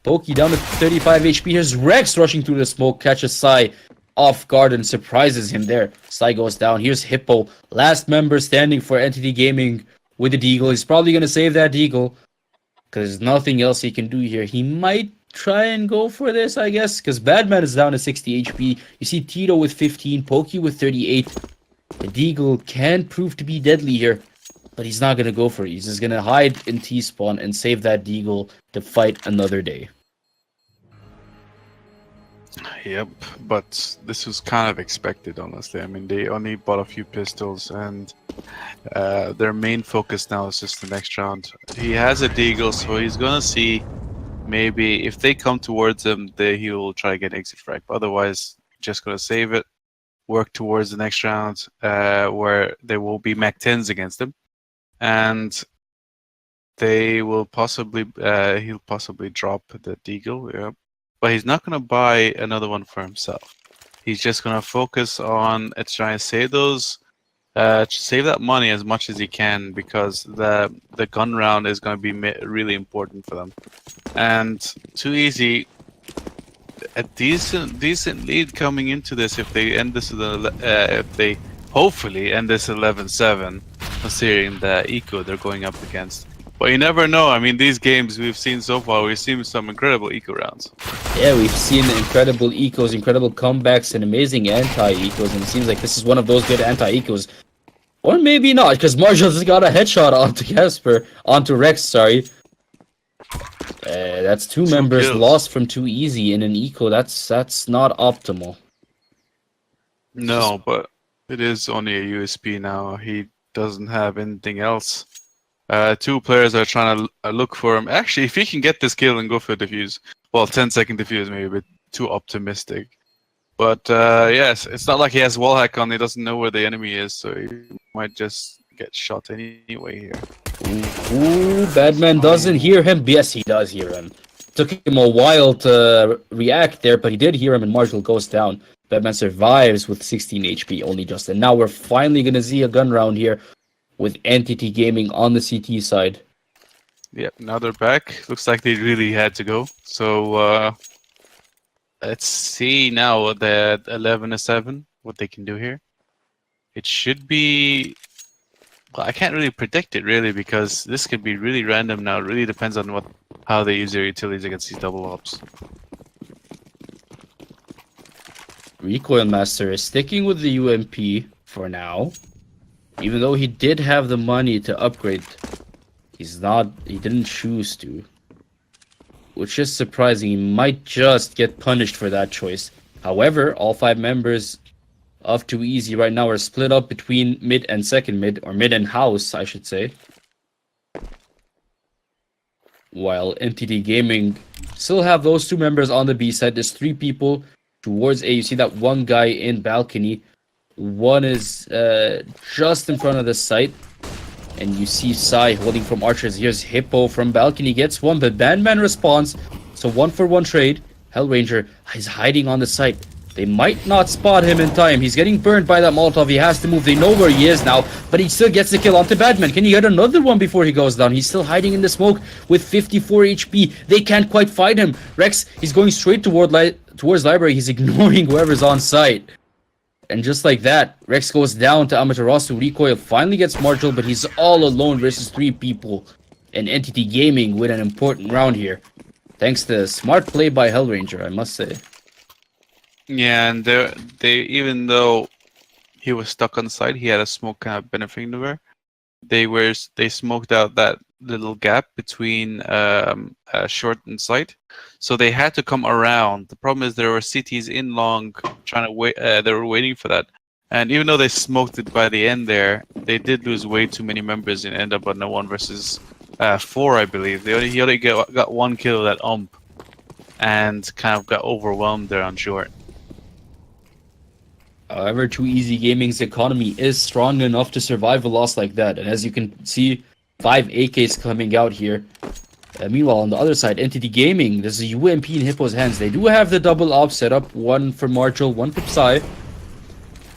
Pokey down to 35 HP. Here's Rex rushing through the smoke, catches Sai off guard and surprises him there. Sai goes down. Here's Hippo, last member standing for Entity Gaming with the deagle. He's probably going to save that deagle because there's nothing else he can do here. He might try and go for this, I guess, because Badman is down to 60 HP. You see Tito with 15, Pokey with 38. The deagle can prove to be deadly here, but he's not going to go for it. He's just going to hide in T-spawn and save that deagle to fight another day. Yep, but this was kind of expected, honestly. I mean, they only bought a few pistols, and their main focus now is just the next round. He has a deagle, so he's gonna see maybe if they come towards him, he'll try to get an exit frag. But otherwise, just gonna save it, work towards the next round, where there will be Mac 10s against him, and they will possibly he'll possibly drop the deagle. Yeah. But he's not going to buy another one for himself. He's just going to focus on trying to save save that money as much as he can, because the gun round is going to be really important for them. And Too Easy, a decent lead coming into this if they end this if they hopefully end this 11-7, considering the eco they're going up against. But you never know. I mean, these games we've seen so far, we've seen some incredible eco rounds. Yeah, we've seen incredible ecos, incredible comebacks, and amazing anti-ecos, and it seems like this is one of those good anti-ecos. Or maybe not, because Marshall just got a headshot onto Rex, sorry. That's two members kills. lost from Too Easy in an eco. That's not optimal. No, but it is only a USP now. He doesn't have anything else. Two players are trying to look for him. Actually, if he can get this kill and go for a defuse, well, 10-second defuse maybe a bit too optimistic. But yes, it's not like he has wallhack on. He doesn't know where the enemy is, so he might just get shot anyway here. Ooh, Badman doesn't hear him. Yes, he does hear him. Took him a while to react there, but he did hear him, and Marshall goes down. Badman survives with 16 HP only just. And now we're finally going to see a gun round here with Entity Gaming on the CT side. Yep, now they're back. Looks like they really had to go. So let's see now that 11-7, what they can do here. It should be... Well, I can't really predict it, really, because this could be really random now. It really depends on how they use their utilities against these double ops. Recoil Master is sticking with the UMP for now. Even though he did have the money to upgrade, he didn't choose to. Which is surprising. He might just get punished for that choice. However, all 5 members of Too Easy right now are split up between mid and second mid, or mid and house, I should say. While Entity Gaming still have those 2 members on the B side. There's 3 people towards A. You see that one guy in balcony. One is just in front of the site. And you see Sai holding from archers. Here's Hippo from balcony, gets one, but Bandman responds. So 1-for-1 trade. Hellranger is hiding on the site. They might not spot him in time. He's getting burned by that Molotov. He has to move. They know where he is now, but he still gets the kill onto Badman. Can he get another one before he goes down? He's still hiding in the smoke with 54 HP. They can't quite fight him. Rex, he's going straight towards library. He's ignoring whoever's on site. And just like that, Rex goes down to Amaterasu. Recoil finally gets Marshall, but he's all alone versus 3 people. And Entity Gaming with an important round here. Thanks to smart play by Hellranger, I must say. Yeah, and they even though he was stuck on site, he had a smoke kind of benefiting nowhere. They smoked out that little gap between short and site, so they had to come around. The problem is there were cities in long trying to wait. They were waiting for that, and even though they smoked it by the end there, they did lose way too many members and end up on a 1 versus 4, I believe. He only got 1 kill at ump, and kind of got overwhelmed there on short. However, Too Easy Gaming's economy is strong enough to survive a loss like that. And as you can see, 5 AKs coming out here. Meanwhile, on the other side, Entity Gaming, there's a UMP in Hippo's hands. They do have the double op set up, one for Marshall, one for Psy.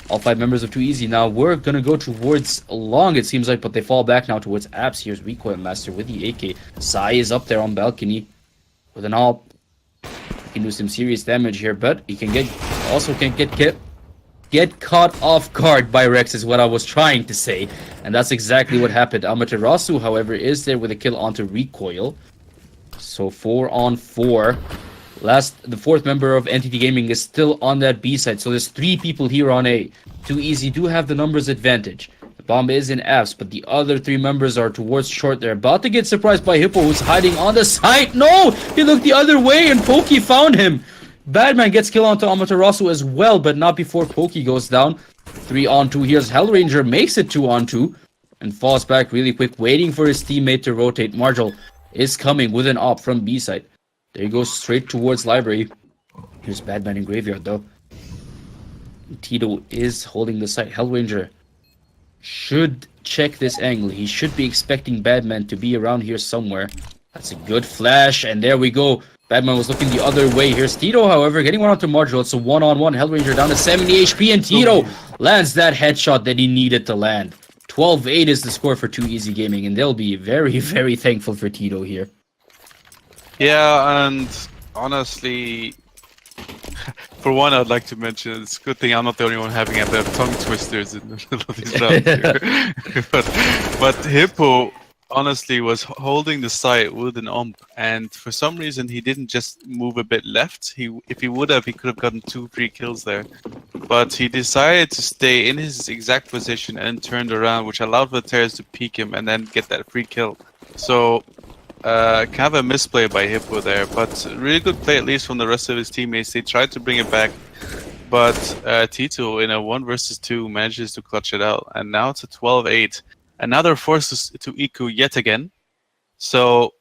All 5 members of Too Easy. Now, we're going to go towards Long, it seems like, but they fall back now towards Apps. Here's Recoil Master with the AK. Psy is up there on balcony with an op. He can do some serious damage here, but he can get caught off guard by Rex is what I was trying to say. And that's exactly what happened. Amaterasu, however, is there with a kill onto Recoil. So 4 on 4. The 4th member of Entity Gaming is still on that B side. So there's 3 people here on A. Too Easy do have the numbers advantage. The bomb is in Fs, but the other 3 members are towards short. They're about to get surprised by Hippo, who's hiding on the side. No! He looked the other way and Pokey found him. Badman gets kill onto Amaterasu as well, but not before Pokey goes down. 3 on 2. Here's Hellranger, makes it 2 on 2, and falls back really quick, waiting for his teammate to rotate. Marshall is coming with an op from B side. There he goes straight towards Library. Here's Badman in Graveyard, though. Tito is holding the site. Hellranger should check this angle. He should be expecting Badman to be around here somewhere. That's a good flash, and there we go. Badman was looking the other way. Here's Tito, however, getting one onto Marshall. It's a 1-on-1. Hellranger down to 70 HP, and Tito lands that headshot that he needed to land. 12-8 is the score for Too Easy Gaming, and they'll be very, very thankful for Tito here. Yeah, and honestly, for one, I'd like to mention it's a good thing I'm not the only one having a bit of tongue twisters in the middle of these rounds here. but Hippo honestly was holding the site with an ump, and for some reason he didn't just move a bit left. If he would have, he could have gotten 2-3 kills there, but he decided to stay in his exact position and turned around, which allowed the Terrors to peek him and then get that free kill. So kind of a misplay by Hippo there, but really good play at least from the rest of his teammates. They tried to bring it back, but Tito in a 1 versus 2 manages to clutch it out, and now it's a 12-8. And now they're forced to eco yet again. So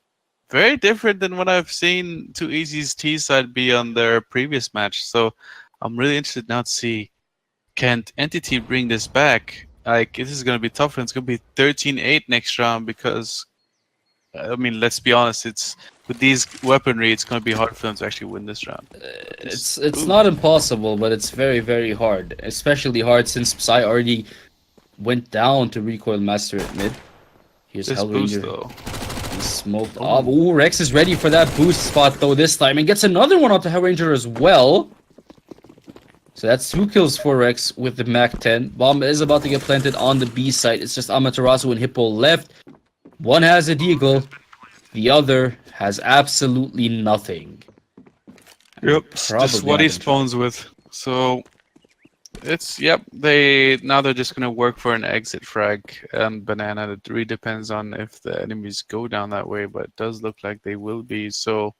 very different than what I've seen Too Easy's T side be on their previous match. So I'm really interested now to see, can Entity bring this back? Like, this is going to be tough, and it's going to be 13-8 next round because, I mean, let's be honest, it's with these weaponry, it's going to be hard for them to actually win this round. It's not impossible, but it's very, very hard. Especially hard since Psy already went down to Recoil Master at mid. Here's Hellranger. Though. He smoked off. Ooh, Rex is ready for that boost spot though this time, and gets another one onto Hellranger as well. So that's 2 kills for Rex with the MAC-10. Bomb is about to get planted on the B site. It's just Amaterasu and Hippo left. One has a deagle. The other has absolutely nothing. Yep, just what he spawns with. So it's they're just gonna work for an exit frag and banana. It really depends on if the enemies go down that way, but it does look like they will be. So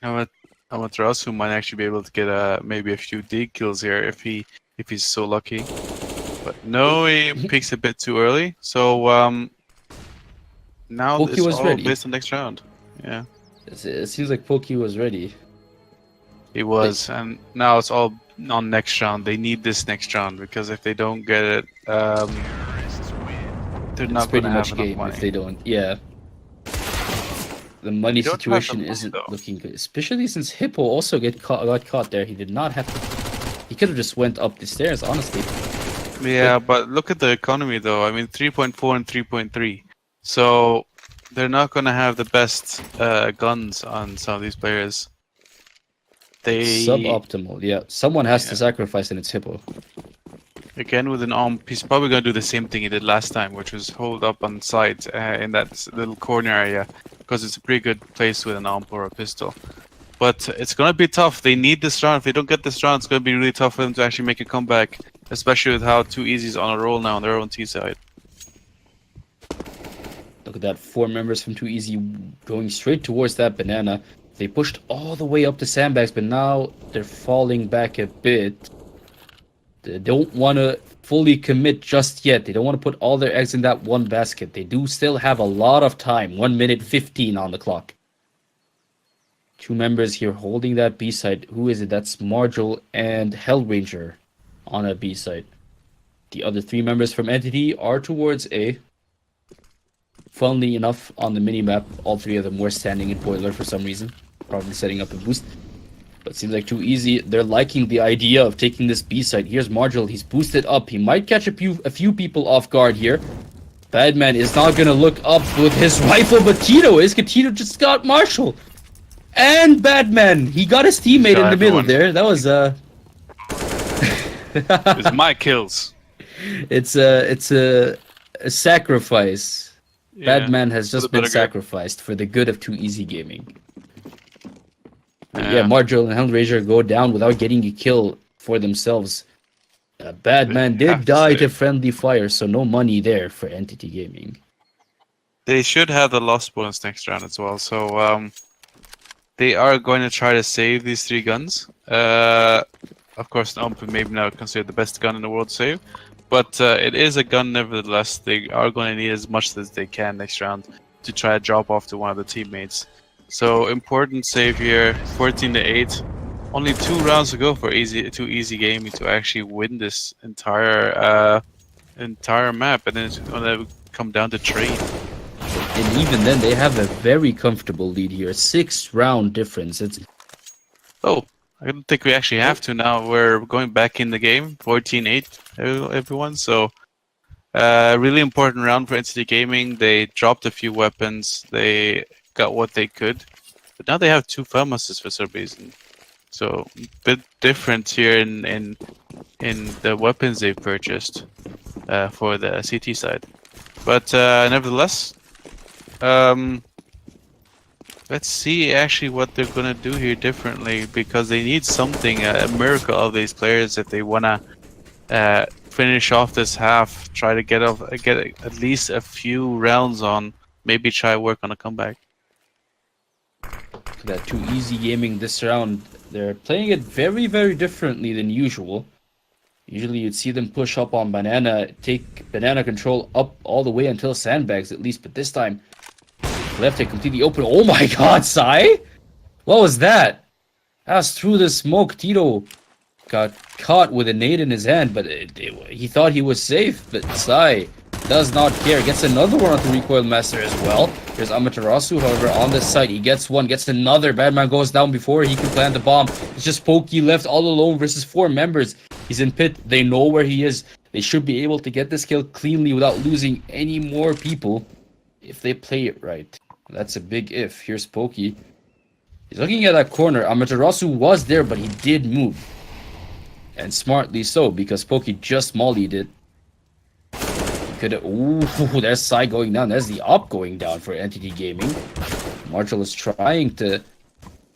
Amaterasu might actually be able to get maybe a few dig kills here if he's so lucky. But no, he peaks a bit too early. So now Pokey it's was all ready. based on next round. Yeah, it seems like Pokey was ready. he was, and now it's all on next round. They need this next round because if they don't get it, they're not going to have enough money. If they don't. Yeah. The money They don't have situation the money, isn't though. looking good, especially since Hippo also got caught there. He did not have to. He could have just went up the stairs, honestly. Yeah, but look at the economy though. I mean, 3.4 and 3.3. So they're not going to have the best guns on some of these players. Suboptimal, yeah. Someone has to sacrifice, and it's Hippo. Again, with an AWP, he's probably going to do the same thing he did last time, which was hold up on side in that little corner area because it's a pretty good place with an AWP or a pistol. But it's gonna be tough. They need this round. If they don't get this round, it's gonna be really tough for them to actually make a comeback, especially with how 2easy's on a roll now on their own T side. Look at that, 4 members from 2easy going straight towards that banana. They pushed all the way up to sandbags, but now they're falling back a bit. They don't want to fully commit just yet. They don't want to put all their eggs in that one basket. They do still have a lot of time. 1 minute 15 on the clock. 2 members here holding that B side. Who is it? That's Margel and Hellranger on a B side. The other 3 members from Entity are towards A. Funnily enough, on the minimap, all 3 of them were standing in boiler for some reason. Probably setting up a boost. But it seems like 2easy. They're liking the idea of taking this B side. Here's Margel. He's boosted up. He might catch a few people off guard here. Badman is not going to look up with his rifle, but Tito is. Tito just got Marshall. And Badman. He got his teammate in the middle there. That was... It's my kills. It's a sacrifice. Yeah, Badman has just been sacrificed for the good of 2easy Gaming. Yeah, Margel and Hellraiser go down without getting a kill for themselves. Badman did die to friendly fire, so no money there for Entity Gaming. They should have the loss bonus next round as well, so they are going to try to save these 3 guns. Of course, the UMP maybe not considered the best gun in the world to save, but it is a gun nevertheless. They are going to need as much as they can next round to try to drop off to one of the teammates. So important save here, 14-8. Only 2 rounds to go for 2easy Gaming to actually win this entire map, and then it's gonna come down to trade. And even then, they have a very comfortable lead here. 6-round difference. It's I don't think we actually have to now. We're going back in the game, 14-8, everyone. So really important round for Entity Gaming. They dropped a few weapons. They got what they could, but now they have 2 FAMASes for some reason. So a bit different here in the weapons they've purchased for the CT side. But nevertheless, let's see actually what they're gonna do here differently, because they need something, a miracle of these players if they wanna finish off this half. Try to get at least a few rounds on. Maybe try work on a comeback. that 2easy Gaming this round. They're playing it very, very differently than usual. Usually you'd see them push up on Banana, take Banana control up all the way until sandbags at least, but this time left it completely open. Oh my god, Sai! What was that? That was through the smoke. Tito got caught with a nade in his hand, but he thought he was safe, but Sai does not care. Gets another one on the recoil master as well. There's Amaterasu, however, on this side. He gets one, gets another. Badman goes down before he can plant the bomb. It's just Pokey left all alone versus 4 members. He's in pit. They know where he is. They should be able to get this kill cleanly without losing any more people if they play it right. That's a big if. Here's Pokey. He's looking at that corner. Amaterasu was there, but he did move. And smartly so, because Pokey just mollied it. Ooh, there's Sai going down. There's the op going down for Entity Gaming. Marshall is trying to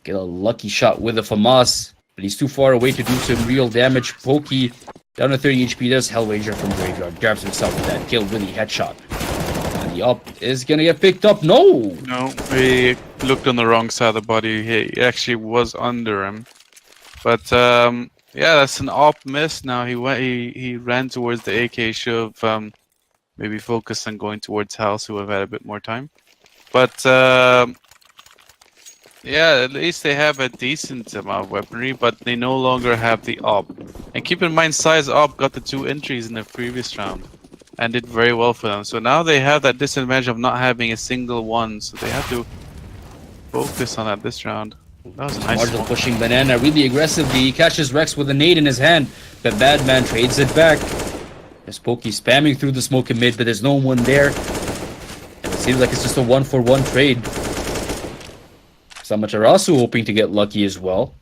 get a lucky shot with a FAMAS, but he's too far away to do some real damage. Pokey down to 30 HP. There's Hellraiser from Graveyard. Grabs himself with that kill. Really headshot. And the op is gonna get picked up. No, he looked on the wrong side of the body. He actually was under him. But yeah, that's an op miss. Now he ran towards the AK. Should have maybe focused on going towards House, who have had a bit more time. But yeah, at least they have a decent amount of weaponry, but they no longer have the op. And keep in mind, Sai's op got the 2 entries in the previous round and did very well for them. So now they have that disadvantage of not having a single one, so they have to focus on that this round. That was a nice Marshall pushing Banana really aggressively. He catches Rex with a nade in his hand, but Badman trades it back. There's Pokey spamming through the smoke and mid, but there's no one there. And it seems like it's just a 1-for-1 trade. Amaterasu hoping to get lucky as well.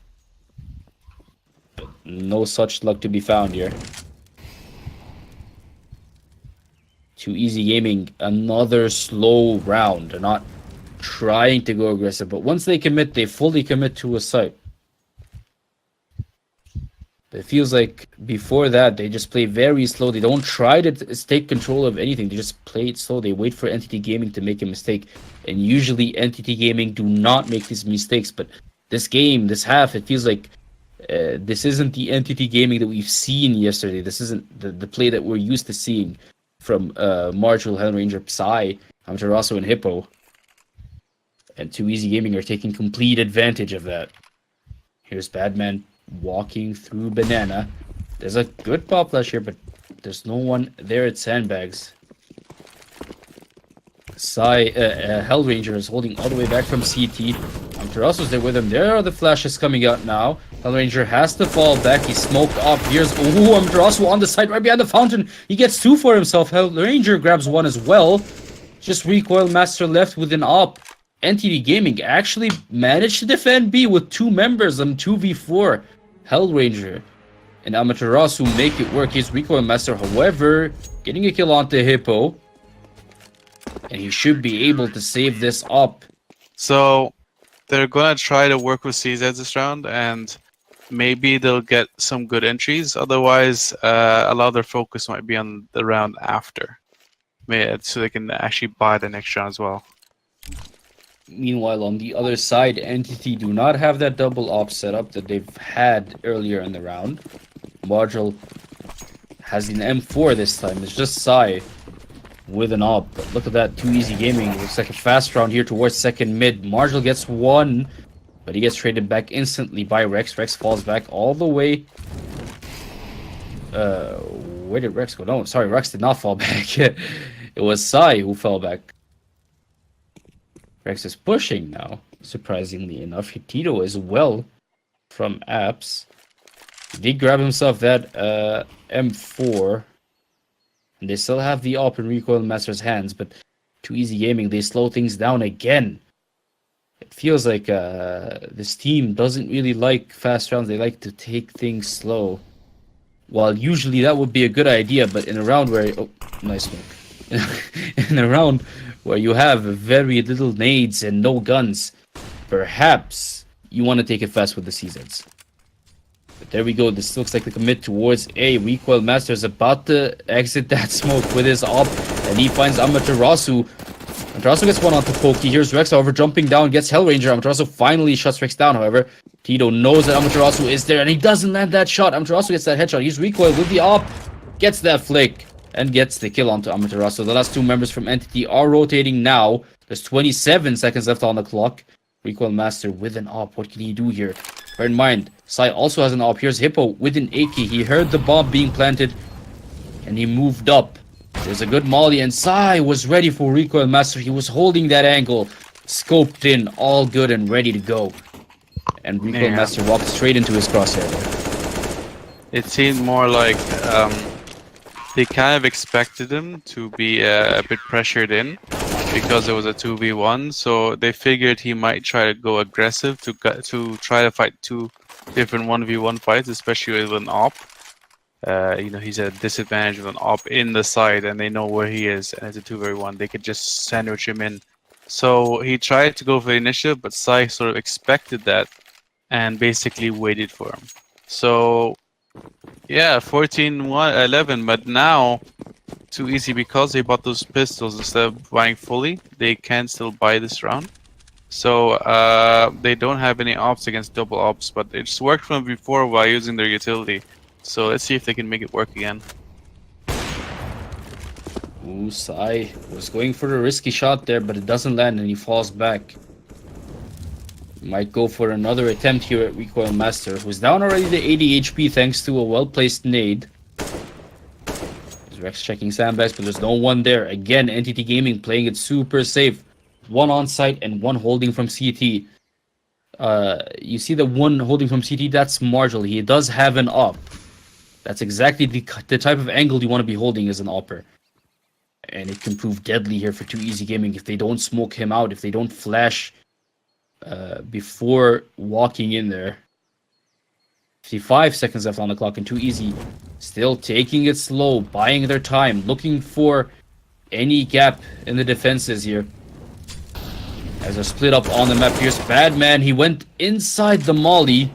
But no such luck to be found here. 2easy Gaming, another slow round. They're not trying to go aggressive. But once they commit, they fully commit to a site. It feels like before that, they just play very slow. They don't try to take control of anything. They just play it slow. They wait for Entity Gaming to make a mistake. And usually Entity Gaming do not make these mistakes. But this game, this half, it feels like this isn't the Entity Gaming that we've seen yesterday. This isn't the play that we're used to seeing from Marshall, Hellranger, Psy, Amaterasu, and Hippo. And 2Easy Gaming are taking complete advantage of that. Here's Badman walking through Banana. There's a good pop flash here, but there's no one there at Sandbags. Hellranger is holding all the way back from CT. Amaterasu's there with him. There are the flashes coming out now. Hellranger has to fall back. He's smoked up. Here's Amaterasu on the side right behind the fountain. He gets 2 for himself. Hellranger grabs 1 as well. Just Recoil Master left with an op. NTD Gaming actually managed to defend B with 2 members on 2v4. Hellranger and Amaterasu make it work. He's Recoil Master, however, getting a kill onto Hippo. And he should be able to save this up. So they're gonna try to work with CZ this round, and maybe they'll get some good entries. Otherwise, a lot of their focus might be on the round after, so they can actually buy the next round as well. Meanwhile, on the other side, Entity do not have that double op setup that they've had earlier in the round. Marshall has an M4 this time. It's just Psy with an op. But look at that, 2Easy Gaming. It looks like a fast round here towards second mid. Marshall gets 1, but he gets traded back instantly by Rex. Rex falls back all the way. Where did Rex go? No, sorry, Rex did not fall back. It was Psy who fell back. Rex is pushing now, surprisingly enough. Tito as well from Apps. He did grab himself that M4. And they still have the op in Recoil Master's hands, but 2Easy Gaming, they slow things down again. It feels like this team doesn't really like fast rounds. They like to take things slow. While usually that would be a good idea, but in a round where... Oh, nice smoke. In a round where you have very little nades and no guns, perhaps you want to take it fast with the CZs. But there we go. This looks like the commit towards A. Recoil Master is about to exit that smoke with his op, and he finds Amaterasu. Amaterasu gets 1 onto Pokey. Here's Rex, however, jumping down, gets Hellranger. Amaterasu finally shuts Rex down, however. Tito knows that Amaterasu is there, and he doesn't land that shot. Amaterasu gets that headshot. He's Recoil with the op, gets that flick, and gets the kill onto Amaterasu. The last 2 members from Entity are rotating now. There's 27 seconds left on the clock. Recoil Master with an op. What can he do here? Bear in mind, Psy also has an op. Here's Hippo with an AK. He heard the bomb being planted, and he moved up. There's a good molly, and Psy was ready for Recoil Master. He was holding that angle, scoped in, all good and ready to go. And Recoil Master walked straight into his crosshair. It seemed more like they kind of expected him to be a bit pressured in because it was a 2v1, so they figured he might try to go aggressive to try to fight 2 different 1v1 fights, especially with an op. He's at a disadvantage with an op in the side, and they know where he is, and it's a 2v1. They could just sandwich him in. So he tried to go for the initiative, but Psy sort of expected that and basically waited for him. So yeah, 14-11, but now 2Easy, because they bought those pistols instead of buying fully, they can still buy this round. So they don't have any ops against double ops, but it's worked for them before while using their utility. So let's see if they can make it work again. Ooh, Psy was going for a risky shot there, but it doesn't land and he falls back. Might go for another attempt here at Recoil Master, who's down already to 80 HP thanks to a well-placed nade. There's Rex checking sandbags, but there's no one there. Again, Entity Gaming playing it super safe. 1 on site and 1 holding from CT. You see the 1 holding from CT? That's Marshall. He does have an op. That's exactly the type of angle you want to be holding as an opper. And it can prove deadly here for 2Easy Gaming if they don't smoke him out, if they don't flash before walking in there. 55 seconds left on the clock, and 2Easy still taking it slow, buying their time, looking for any gap in the defenses here. As they're split up on the map. Here's Badman. He went inside the molly.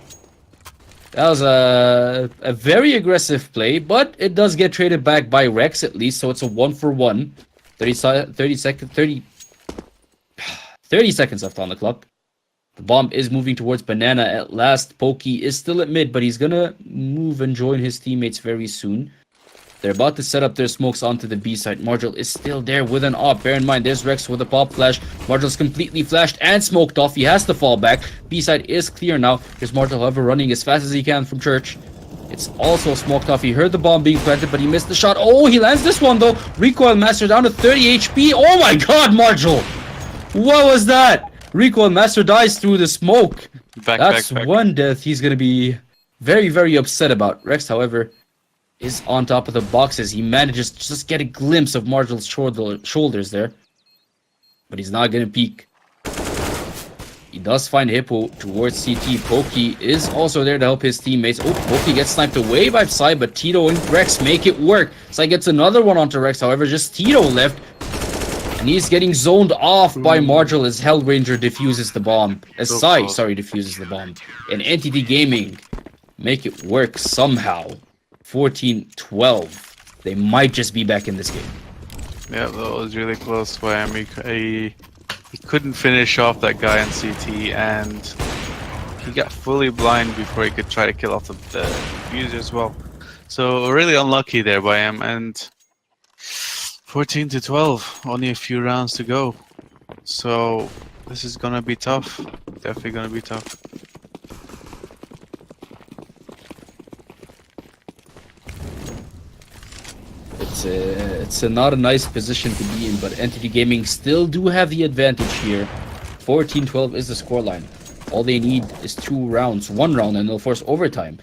That was a very aggressive play, but it does get traded back by Rex at least, so it's a 1-for-1. 30 seconds left on the clock. The bomb is moving towards Banana at last. Pokey is still at mid, but he's gonna move and join his teammates very soon. They're about to set up their smokes onto the B side. Margil is still there with an op. Bear in mind, there's Rex with a pop flash. Margil's completely flashed and smoked off. He has to fall back. B side is clear now. Here's Margil, however, running as fast as he can from Church. It's also smoked off. He heard the bomb being planted, but he missed the shot. Oh, he lands this one, though. Recoil Master down to 30 HP. Oh my god, Margil! What was that? Recoil Master dies through the smoke. That's one death he's going to be very, very upset about. Rex, however, is on top of the boxes. He manages to just get a glimpse of Margil's shoulders there. But he's not going to peek. He does find Hippo towards CT. Pokey is also there to help his teammates. Oh, Pokey gets sniped away by Psy, but Tito and Rex make it work. Psy gets another one onto Rex, however, just Tito left. And he's getting zoned off by Margil as Hellranger defuses the bomb. As Psy, defuses the bomb. And Entity Gaming make it work somehow. 14-12. They might just be back in this game. Yeah, that was really close by him. He couldn't finish off that guy on CT, and he got fully blind before he could try to kill off the user as well. So really unlucky there by him, and 14-12. Only a few rounds to go. So this is gonna be tough. Definitely gonna be tough. It's not a nice position to be in, but Entity Gaming still do have the advantage here. 14-12 is the scoreline. All they need is 2 rounds, 1 round, and they'll force overtime.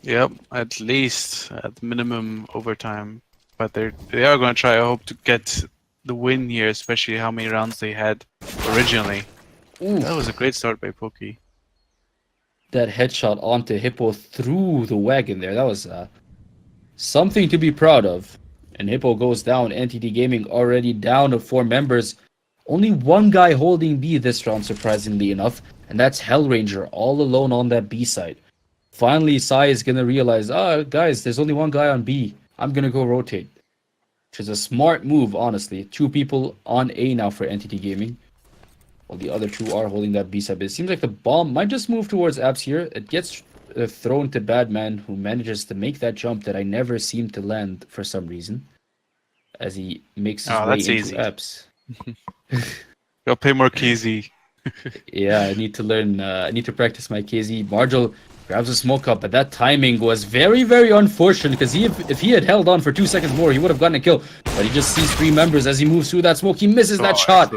Yep, at least at minimum overtime. But they are going to try, I hope, to get the win here, especially how many rounds they had originally. Ooh. That was a great start by Pokey. That headshot onto Hippo through the wagon there. That was something to be proud of. And Hippo goes down. Entity Gaming already down to 4 members. Only one guy holding B this round, surprisingly enough. And that's Hellranger, all alone on that B side. Finally, Sai is going to realize, guys, there's only one guy on B. I'm going to go rotate. Which is a smart move, honestly. 2 people on A now for Entity Gaming. While the other 2 are holding that B side. But it seems like the bomb might just move towards Apps here. It gets thrown to Badman, who manages to make that jump that I never seem to land for some reason. As he makes his way into easy. Apps. Gotta play more KZ. Yeah, I need to learn. I need to practice my KZ. Margil grabs a smoke up, but that timing was very, very unfortunate because if he had held on for 2 seconds more, he would have gotten a kill. But he just sees 3 members as he moves through that smoke. He misses that shot.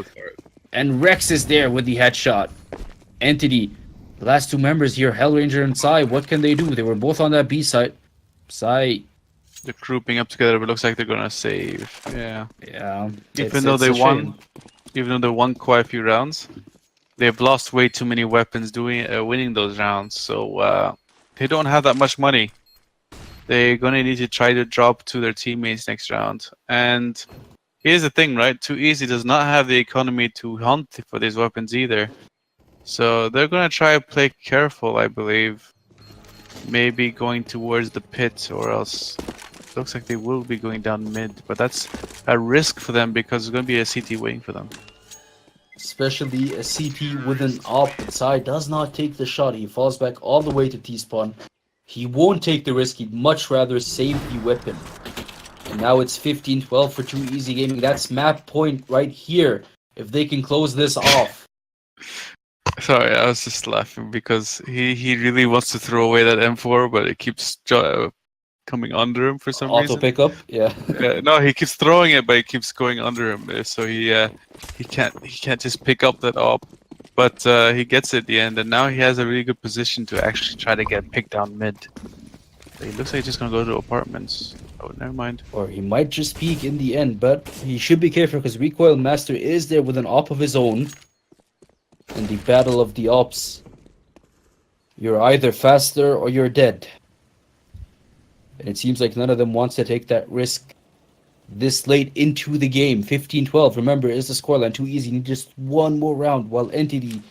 And Rex is there with the headshot. Entity, the last 2 members here, Hellranger and Psy, what can they do? They were both on that B side. Psy. They're grouping up together, but it looks like they're gonna save. Yeah. Yeah. Even though they won quite a few rounds, they've lost way too many weapons winning those rounds. So they don't have that much money. They're gonna need to try to drop to their teammates next round. And here's the thing, right? Too Easy does not have the economy to hunt for these weapons either. So they're gonna try to play careful, I believe. Maybe going towards the pit, or else looks like they will be going down mid. But that's a risk for them because there's gonna be a CT waiting for them. Especially a CT with an op. Psy does not take the shot. He falls back all the way to T-spawn. He won't take the risk. He'd much rather save the weapon. And now it's 15-12 for Too Easy Gaming. That's map point right here. If they can close this off. Sorry, I was just laughing because he really wants to throw away that M4, but it keeps coming under him for some reason. Auto pickup, yeah. No, he keeps throwing it, but it keeps going under him. So he can't just pick up that op. But he gets it at the end, and now he has a really good position to actually try to get picked down mid. He looks like he's just gonna go to apartments. Oh, never mind. Or he might just peek in the end, but he should be careful because Recoil Master is there with an op of his own. In the battle of the ops, you're either faster or you're dead. And it seems like none of them wants to take that risk. this late into the game. 15-12. Remember, is the scoreline too easy? Need just one more round. While Entity,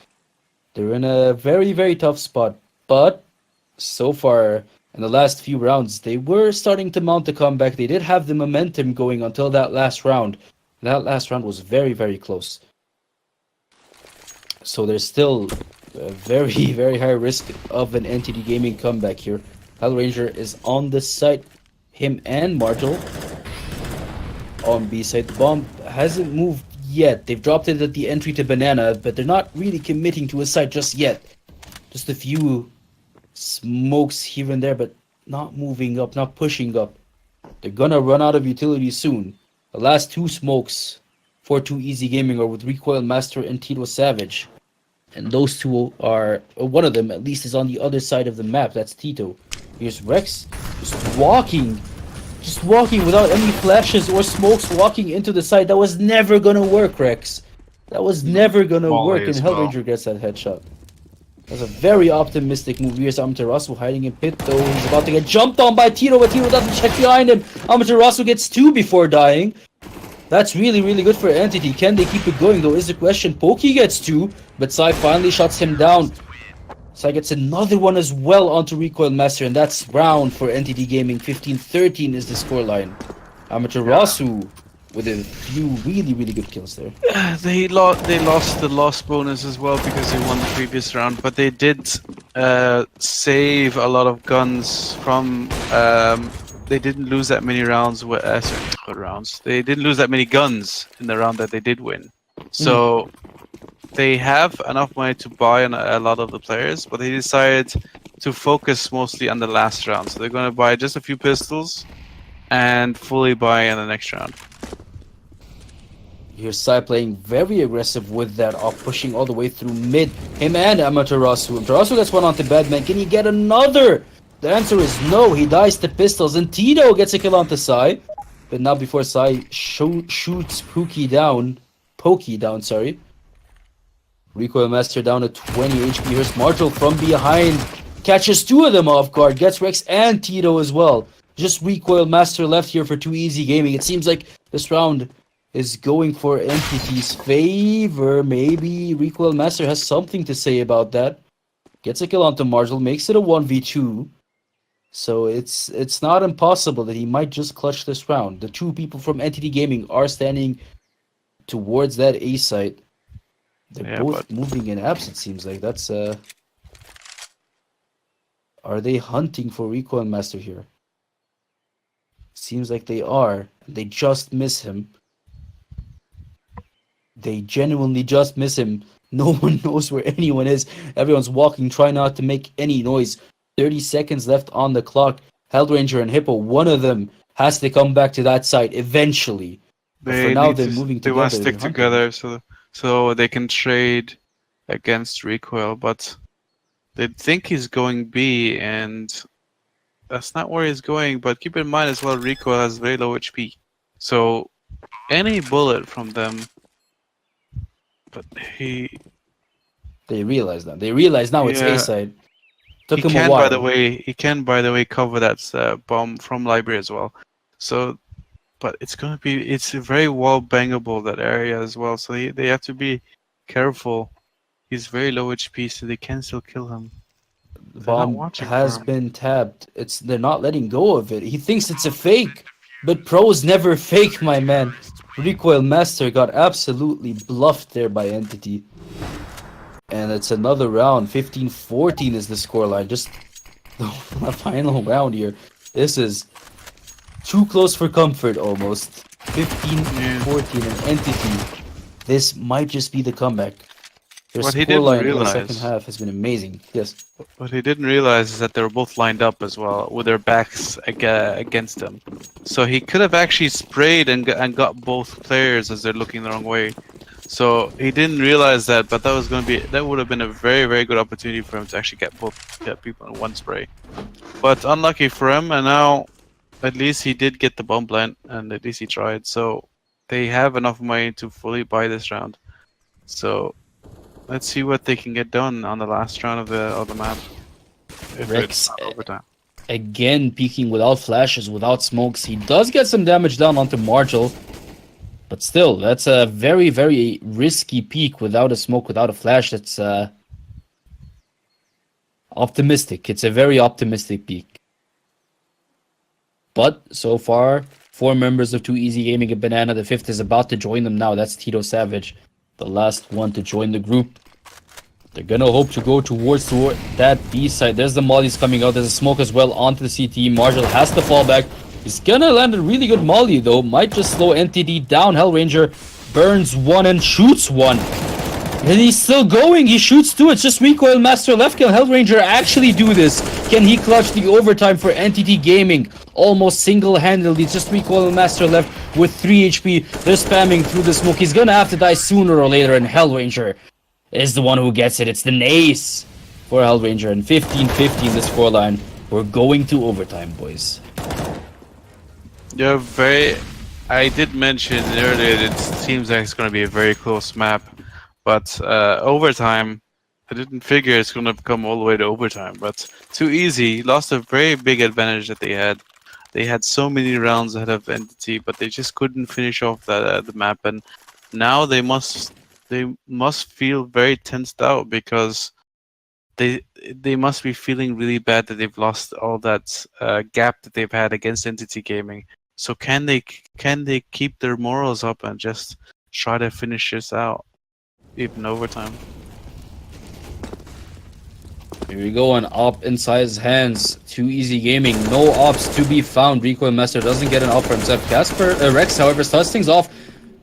they're in a very, very tough spot. But so far, in the last few rounds, they were starting to mount a comeback. They did have the momentum going until that last round. That last round was very, very close. So there's still a very, very high risk of an Entity Gaming comeback here. Hellranger is on the site. Him and Martel on B side. The bomb hasn't moved yet. They've dropped it at the entry to Banana, but they're not really committing to a site just yet. Just a few smokes here and there, but not moving up, not pushing up. They're gonna run out of utility soon. The last two smokes for 2 Easy Gaming are with Recoil Master and Tito Savage. And those two are, one of them at least is on the other side of the map. That's Tito. Here's Rex, just walking without any flashes or smokes, walking into the side. That was never gonna work, Rex. That was never gonna work, and Hellranger gets that headshot. That's a very optimistic move. Here's Amaterasu hiding in pit, though. He's about to get jumped on by Tito, but Tito doesn't check behind him. Amaterasu gets 2 before dying. That's really, really good for Entity. Can they keep it going, though, is the question. Pokey gets 2, but Sai finally shuts him down. Sai gets another one as well onto Recoil Master, and that's round for Entity Gaming. 15-13 is the scoreline. Amaterasu with a few really, really good kills there. They lost the loss bonus as well because they won the previous round, but they did save a lot of guns from. They didn't lose that many rounds. They didn't lose that many guns in the round that they did win. So they have enough money to buy on a lot of the players, but they decided to focus mostly on the last round. So they're going to buy just a few pistols and fully buy in the next round. Here's Sai playing very aggressive with that off, pushing all the way through mid. Him and Amaterasu. Amaterasu gets one onto Badman. Can he get another? The answer is no. He dies to pistols, and Tito gets a kill onto Sai. But not before Sai shoots Pokey down. Recoil Master down to 20 HP. Here's Marshall from behind. Catches 2 of them off guard. Gets Rex and Tito as well. Just Recoil Master left here for 2 Easy Gaming. It seems like this round is going for Entity's favor. Maybe Recoil Master has something to say about that. Gets a kill onto Marshall. Makes it a 1v2. So it's not impossible that he might just clutch this round. The 2 people from Entity Gaming are standing towards that A site. They're both moving in apps, it seems like. That's Are they hunting for Recoil Master here? Seems like they are. They just miss him. They genuinely just miss him. No one knows where anyone is. Everyone's walking, trying not to make any noise. 30 seconds left on the clock. Hellranger and Hippo, one of them has to come back to that site eventually. But for now, they're moving together. They want to stick together so they can trade against Recoil, but they think he's going B, and that's not where he's going. But keep in mind as well, Recoil has very low HP. So any bullet from them, but they realize that. They realize now it's A side. Took him a while. He can, by the way, cover that bomb from library as well. So, but it's very well bangable, that area as well. So they have to be careful. He's very low HP, so they can still kill him. The bomb has been tapped. They're not letting go of it. He thinks it's a fake, but pros never fake, my man. Recoil Master got absolutely bluffed there by Entity. And it's another round. 15-14 is the scoreline. Just the final round here. This is too close for comfort almost. 15-14 and Entity. This might just be the comeback. Their scoreline in the second half has been amazing. Yes. What he didn't realize is that they were both lined up as well, with their backs against him. So he could have actually sprayed and got both players as they're looking the wrong way. So he didn't realize that, but that would have been a very, very good opportunity for him to actually get people in one spray. But unlucky for him, and now at least he did get the bomb plant, and at least he tried. So they have enough money to fully buy this round. So let's see what they can get done on the last round of the map. If Rex, it's not overtime. again peeking without flashes, without smokes. He does get some damage down onto Margil, but still, that's a very, very risky peek without a smoke, without a flash. That's optimistic. It's a very optimistic peek. But so far, 4 members of 2 Easy Gaming and Banana. The 5th is about to join them now. That's Tito Savage, the last one to join the group. They're gonna hope to go towards that B side. There's the mollies coming out. There's a smoke as well onto the CT. Marshall has to fall back. He's gonna land a really good molly though. Might just slow NTD down. Hellranger burns one and shoots one. And he's still going. He shoots two. It's just Recoil Master left. Can Hellranger actually do this? Can he clutch the overtime for NTT Gaming? Almost single-handedly. Just Recoil Master left with 3 HP. They're spamming through the smoke. He's gonna have to die sooner or later, and Hellranger is the one who gets it. It's the ace for Hellranger. And 15-15 this scoreline. We're going to overtime, boys. Yeah, I did mention earlier it seems like it's going to be a very close map. But overtime, I didn't figure it's going to come all the way to overtime. But too easy. Lost a very big advantage that they had. They had so many rounds ahead of Entity, but they just couldn't finish off the map. And now they must feel very tensed out because they must be feeling really bad that they've lost all that gap that they've had against Entity Gaming. So can they keep their morals up and just try to finish this out? Even overtime. Here we go, an op inside his hands. Too Easy Gaming, no ops to be found. Recoil Master doesn't get an op for himself. Rex, however, starts things off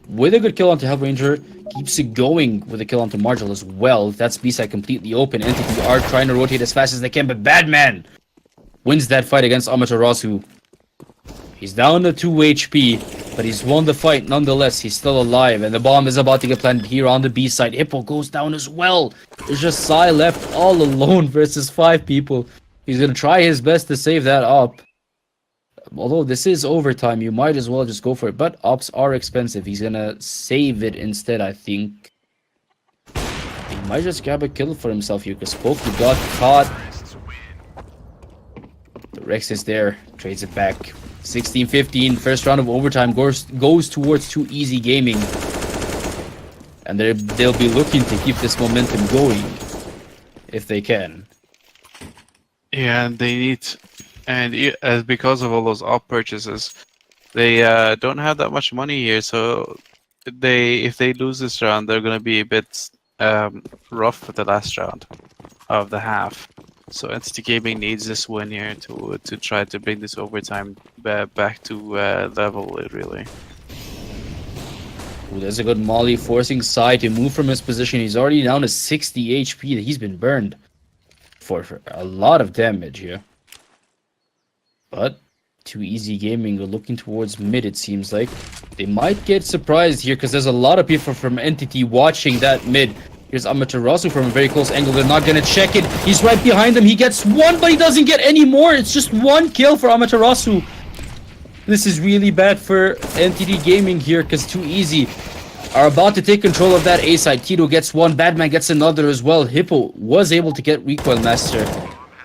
with a good kill onto Hellranger. Keeps it going with a kill onto Margil as well. That's B-side completely open. Entity are trying to rotate as fast as they can, but Badman wins that fight against Amaterasu. He's down to 2 HP, but he's won the fight nonetheless. He's still alive, and the bomb is about to get planted here on the B side. Hippo goes down as well. There's just Sai left all alone versus 5 people. He's gonna try his best to save that op. Although this is overtime, you might as well just go for it. But ops are expensive. He's gonna save it instead, I think. He might just grab a kill for himself here, because Pokey got caught. The Rex is there, trades it back. 16-15, first round of overtime goes towards 2 Easy Gaming. And they'll be looking to keep this momentum going, if they can. Yeah, and they need, and because of all those op purchases, they don't have that much money here. So if they lose this round, they're going to be a bit rough for the last round of the half. So Entity Gaming needs this win here to try to bring this overtime back to level, really. Ooh, there's a good molly forcing Sai to move from his position. He's already down to 60 HP. He's been burned for a lot of damage here. But 2 Easy Gaming are looking towards mid, it seems like. They might get surprised here because there's a lot of people from Entity watching that mid. Here's Amaterasu from a very close angle. They're not going to check it. He's right behind them. He gets one, but he doesn't get any more. It's just one kill for Amaterasu. This is really bad for NTT Gaming here because 2 Easy are about to take control of that A side. Tito gets one. Badman gets another as well. Hippo was able to get Recoil Master.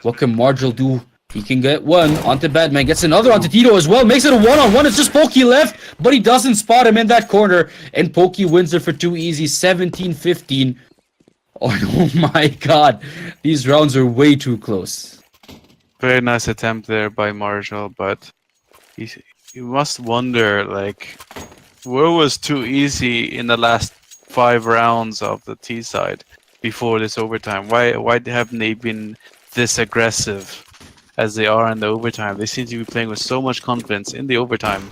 What can Margil do? He can get one onto Badman. Gets another onto Tito as well. Makes it a one-on-one. It's just Pokey left, but he doesn't spot him in that corner. And Pokey wins it for 2 Easy. 17-15. Oh my god, these rounds are way too close. Very nice attempt there by Marshall, but you must wonder, like, where was 2 Easy in the last 5 rounds of the T side before this overtime? Why haven't they been this aggressive as they are in the overtime? They seem to be playing with so much confidence in the overtime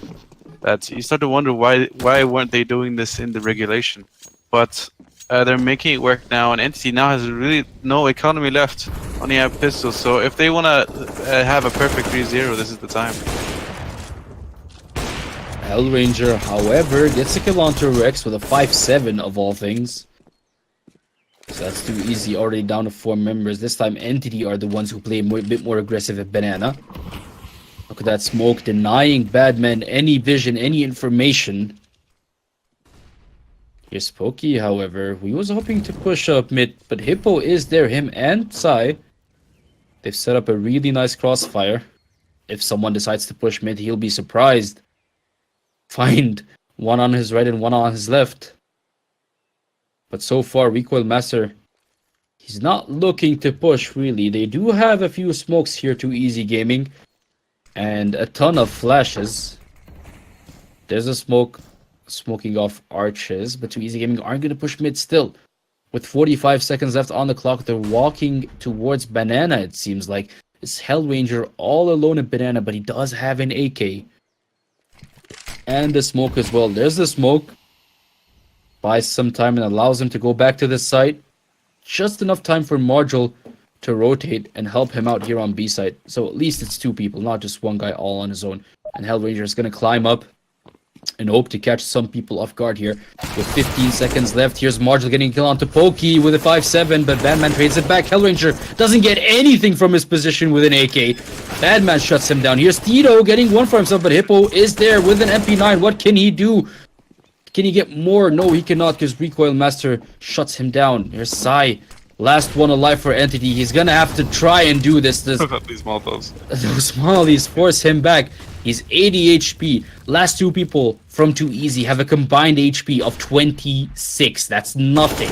that you start to wonder why weren't they doing this in the regulation? But they're making it work now, and Entity now has really no economy left. Only have pistols, so if they want to have a perfect 3-0, this is the time. Hellranger, however, gets a kill onto Rex with a 5-7 of all things. So that's 2 Easy, already down to 4 members. This time Entity are the ones who play a bit more aggressive at Banana. Look at that smoke, denying Badman any vision, any information. Here's Pokey, however. We was hoping to push up mid, but Hippo is there. Him and Sai. They've set up a really nice crossfire. if someone decides to push mid, he'll be surprised. Find one on his right and one on his left. But so far, Recoil Master, he's not looking to push, really. They do have a few smokes here to Easy Gaming. And a ton of flashes. There's a smoke smoking off arches, but 2 Easy Gaming aren't going to push mid still. With 45 seconds left on the clock, they're walking towards Banana, it seems like. It's Hellranger all alone at Banana, but he does have an AK. And the smoke as well. There's the smoke. Buys some time and allows him to go back to the site. Just enough time for Margil to rotate and help him out here on B site. So at least it's 2 people, not just one guy all on his own. And Hellranger is going to climb up and hope to catch some people off guard here. With 15 seconds left, here's Margil getting a kill onto Pokey with a 5-7, but Badman trades it back. Hellranger doesn't get anything from his position with an AK. Badman shuts him down. Here's Tito getting one for himself, but Hippo is there with an MP9. What can he do? Can he get more? No, he cannot, because Recoil Master shuts him down. Here's Sai. Last one alive for Entity. He's gonna have to try and do this. These Molotovs. Those mollies force him back. He's 80 HP. Last 2 people from 2 Easy have a combined HP of 26. That's nothing.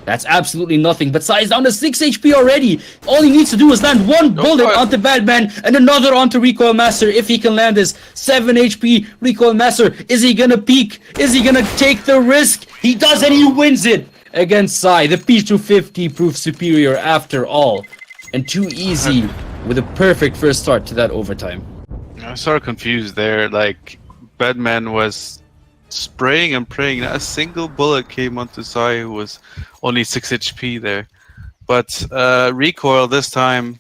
That's absolutely nothing. But Sai is down to 6 HP already. All he needs to do is land one bullet onto Badman and another onto Recoil Master. If he can land this 7 HP Recoil Master, is he gonna peek? Is he gonna take the risk? He does, and he wins it against Sai. The P250 proves superior after all. And 2 Easy with a perfect first start to that overtime. I was sort of confused there. Like, Badman was spraying and praying. Not a single bullet came onto Sai, who was only 6 HP there. But Recoil this time,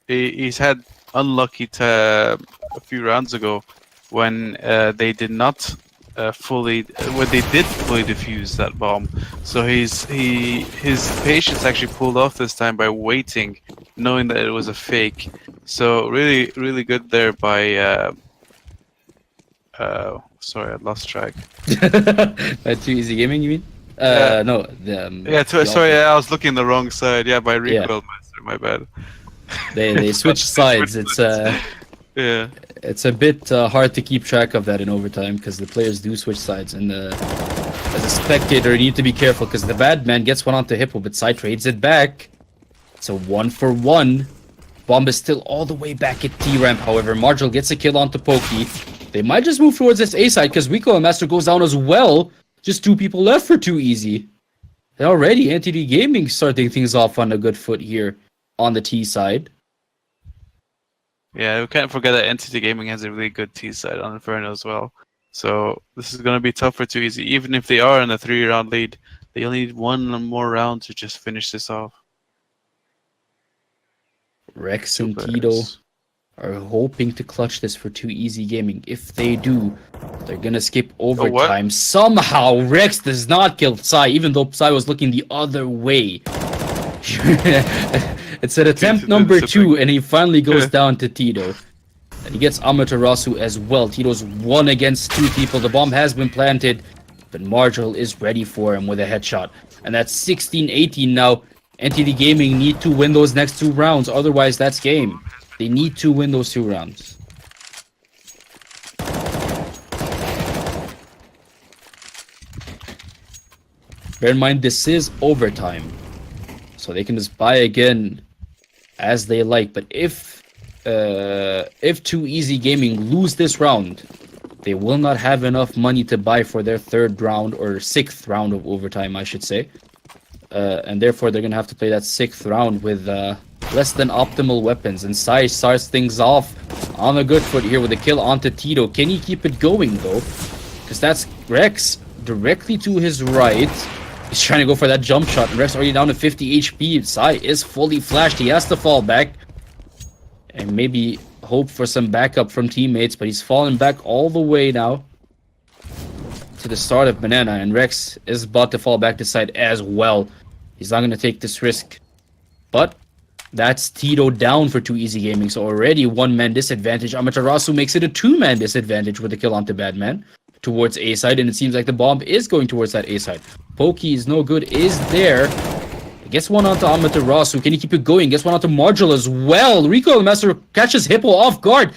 he's had unlucky to a few rounds ago when they did not fully defuse that bomb. So his patience actually pulled off this time by waiting, knowing that it was a fake. So really good there by sorry, I lost track. 2 Easy Gaming, you mean? No. Sorry, I was looking the wrong side. Yeah, by Recoil Master, my bad. They switched sides. It's yeah. It's a bit hard to keep track of that in overtime because the players do switch sides, and as a spectator, you need to be careful because the Badman gets one onto Hippo, but Sai trades it back. It's a 1-for-1. Bomb is still all the way back at T-Ramp, however. Margil gets a kill onto Pokey. They might just move towards this A side because Recoil Master goes down as well. Just 2 people left for 2 Easy. And already NTD Gaming starting things off on a good foot here on the T side. Yeah, we can't forget that Entity Gaming has a really good T side on Inferno as well. So this is going to be tough for 2 Easy. Even if they are in a 3-round lead, they only need 1 more round to just finish this off. Rex and Tito are hoping to clutch this for 2 Easy Gaming. If they do, they're going to skip overtime. Somehow, Rex does not kill Sai, even though Sai was looking the other way. It's at attempt number 2, and he finally goes down to Tito. And he gets Amaterasu as well. Tito's 1 against 2 people. The bomb has been planted, but Margil is ready for him with a headshot. And that's 16-18 now. NTD Gaming need to win those next 2 rounds, otherwise that's game. They need to win those 2 rounds. Bear in mind, this is overtime, so they can just buy again as they like. But if 2 Easy Gaming lose this round, they will not have enough money to buy for their 3rd round or 6th round of overtime, I should say. And therefore, they're going to have to play that 6th round with less than optimal weapons. And Sai starts things off on a good foot here with a kill onto Tito. Can he keep it going, though? Because that's Rex directly to his right. He's trying to go for that jump shot. And Rex already down to 50 HP. Sai is fully flashed. He has to fall back. And maybe hope for some backup from teammates. But he's fallen back all the way now to the start of Banana. And Rex is about to fall back to side as well. He's not going to take this risk. But that's Tito down for 2 Easy Gaming. So already 1-man disadvantage. Amaterasu makes it a 2-man disadvantage with a kill onto Badman towards A side. And it seems like the bomb is going towards that A side. Pokey is no good. Is there. Gets one onto Amaterasu. Can he keep it going? Gets one onto Margil as well. Recoil Master catches Hippo off guard.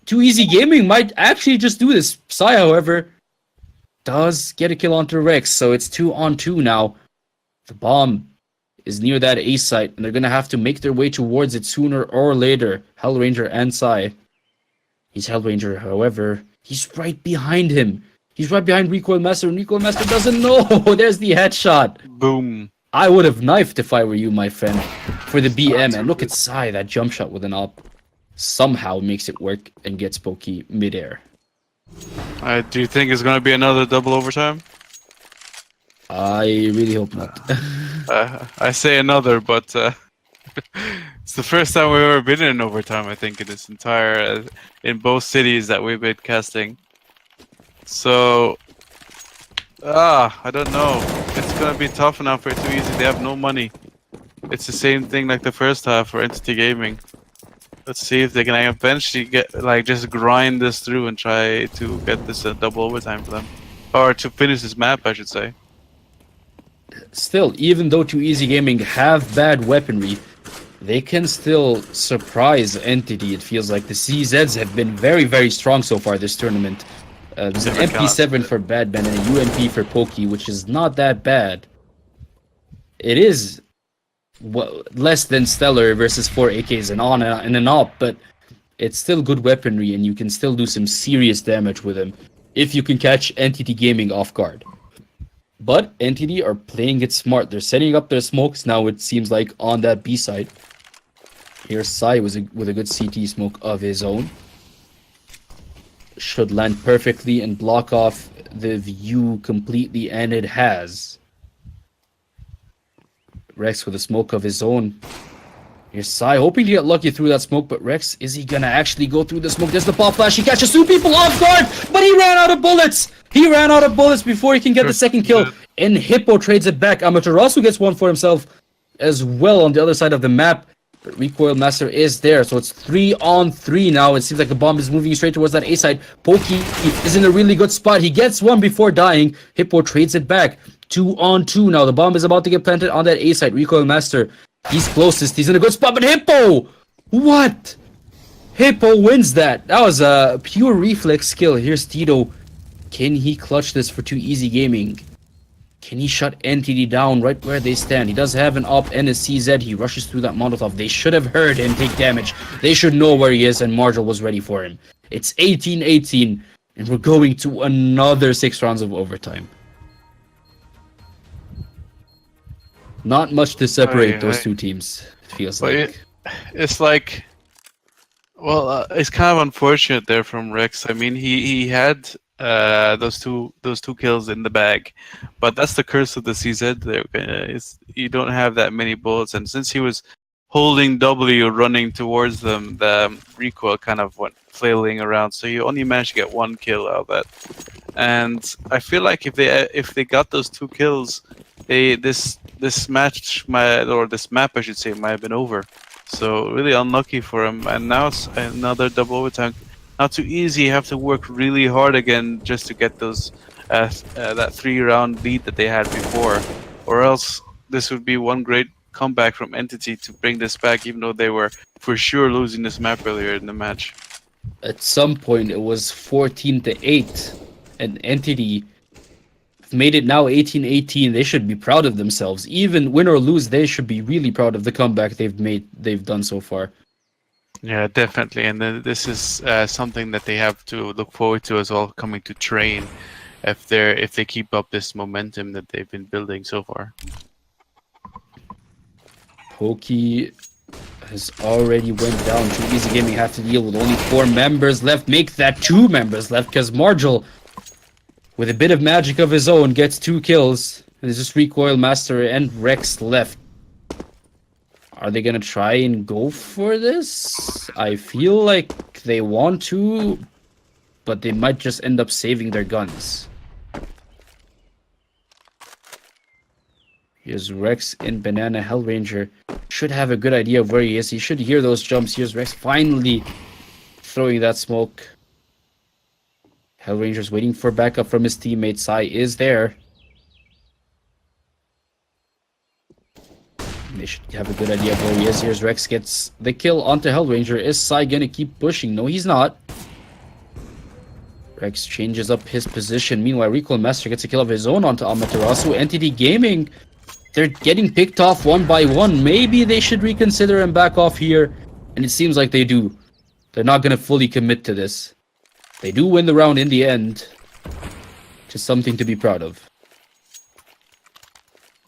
Too Easy Gaming might actually just do this. Psy, however, does get a kill onto Rex, so it's 2-on-2 now. The bomb is near that A site, and they're gonna have to make their way towards it sooner or later. Hellranger and Psy. He's Hellranger, however, he's right behind him. He's right behind Recoil Master, and Recoil Master doesn't know. There's the headshot. Boom. I would have knifed if I were you, my friend, for the BM. And look at Psy, that jump shot with an op somehow makes it work and gets Pokey midair. Do you think it's going to be another double overtime? I really hope not. I say another, but it's the first time we've ever been in overtime, I think, in this entire... in both cities that we've been casting. So... I don't know. It's going to be tough enough for it Too Easy. They have no money. It's the same thing like the first half for Entity Gaming. Let's see if they can eventually get, like, just grind this through and try to get this double overtime for them. Or to finish this map, I should say. Still, even though Too Easy Gaming have bad weaponry, they can still surprise Entity. It feels like the CZs have been very, very strong so far this tournament. There's an MP7 for Badman and a UMP for Pokey, which is not that bad. It is less than stellar versus 4 AKs and an op, but it's still good weaponry, and you can still do some serious damage with him if you can catch Entity Gaming off guard. But Entity are playing it smart. They're setting up their smokes now, it seems like, on that B side. Here's Psy with a good CT smoke of his own. Should land perfectly and block off the view completely, and it has. Rex with a smoke of his own. Here's Psy hoping to get lucky through that smoke, but Rex, is he gonna actually go through the smoke? There's the pop flash. He catches 2 people off guard, but he ran out of bullets. He ran out of bullets before he can get the second kill. And Hippo trades it back. Amaterasu gets one for himself as well on the other side of the map. But Recoil Master is there, so it's 3-on-3 now. It seems like the bomb is moving straight towards that A side. Pokey is in a really good spot. He gets one before dying. Hippo trades it back. 2-on-2 now. The bomb is about to get planted on that A side. Recoil Master, he's closest. He's in a good spot, but Hippo! What? Hippo wins that. That was a pure reflex skill. Here's Tito. Can he clutch this for Too Easy Gaming? Can he shut Entity down right where they stand? He does have an op and a CZ. He rushes through that Molotov. They should have heard him take damage. They should know where he is, and Marshall was ready for him. It's 18-18, and we're going to another 6 rounds of overtime. Not much to separate those two teams, it feels like. It's like... Well, it's kind of unfortunate there from Rex. I mean, he had... those two kills in the bag, but that's the curse of the CZ. You don't have that many bullets, and since he was holding W running towards them, the recoil kind of went flailing around, so you only managed to get 1 kill out of that. And I feel like if they got those 2 kills, this match this map, I should say, might have been over. So really unlucky for him, and now it's another double overtime. Not Too Easy. You have to work really hard again just to get those that 3-round lead that they had before, or else this would be one great comeback from Entity to bring this back, even though they were for sure losing this map earlier in the match. At some point, it was 14-8, and Entity made it now 18-18. They should be proud of themselves. Even win or lose, they should be really proud of the comeback they've done so far. Yeah, definitely, and then this is something that they have to look forward to as well, coming to train, if they keep up this momentum that they've been building so far. Pokey has already went down. Too Easy Gaming have to deal with only 4 members left. Make that 2 members left, because Margel, with a bit of magic of his own, gets 2 kills. And there's just Recoil Master and Rex left. Are they gonna try and go for this? I feel like they want to, but they might just end up saving their guns. Here's Rex in Banana. Hellranger should have a good idea of where he is. He should hear those jumps. Here's Rex finally throwing that smoke. Hellranger's waiting for backup from his teammate. Psy is there. They should have a good idea of where he is. Here's Rex gets the kill onto Hellranger. Is Psy gonna keep pushing? No, he's not. Rex changes up his position. Meanwhile, Recoil Master gets a kill of his own onto Amaterasu. Entity Gaming, they're getting picked off one by one. Maybe they should reconsider and back off here. And it seems like they do. They're not going to fully commit to this. They do win the round in the end. Just something to be proud of.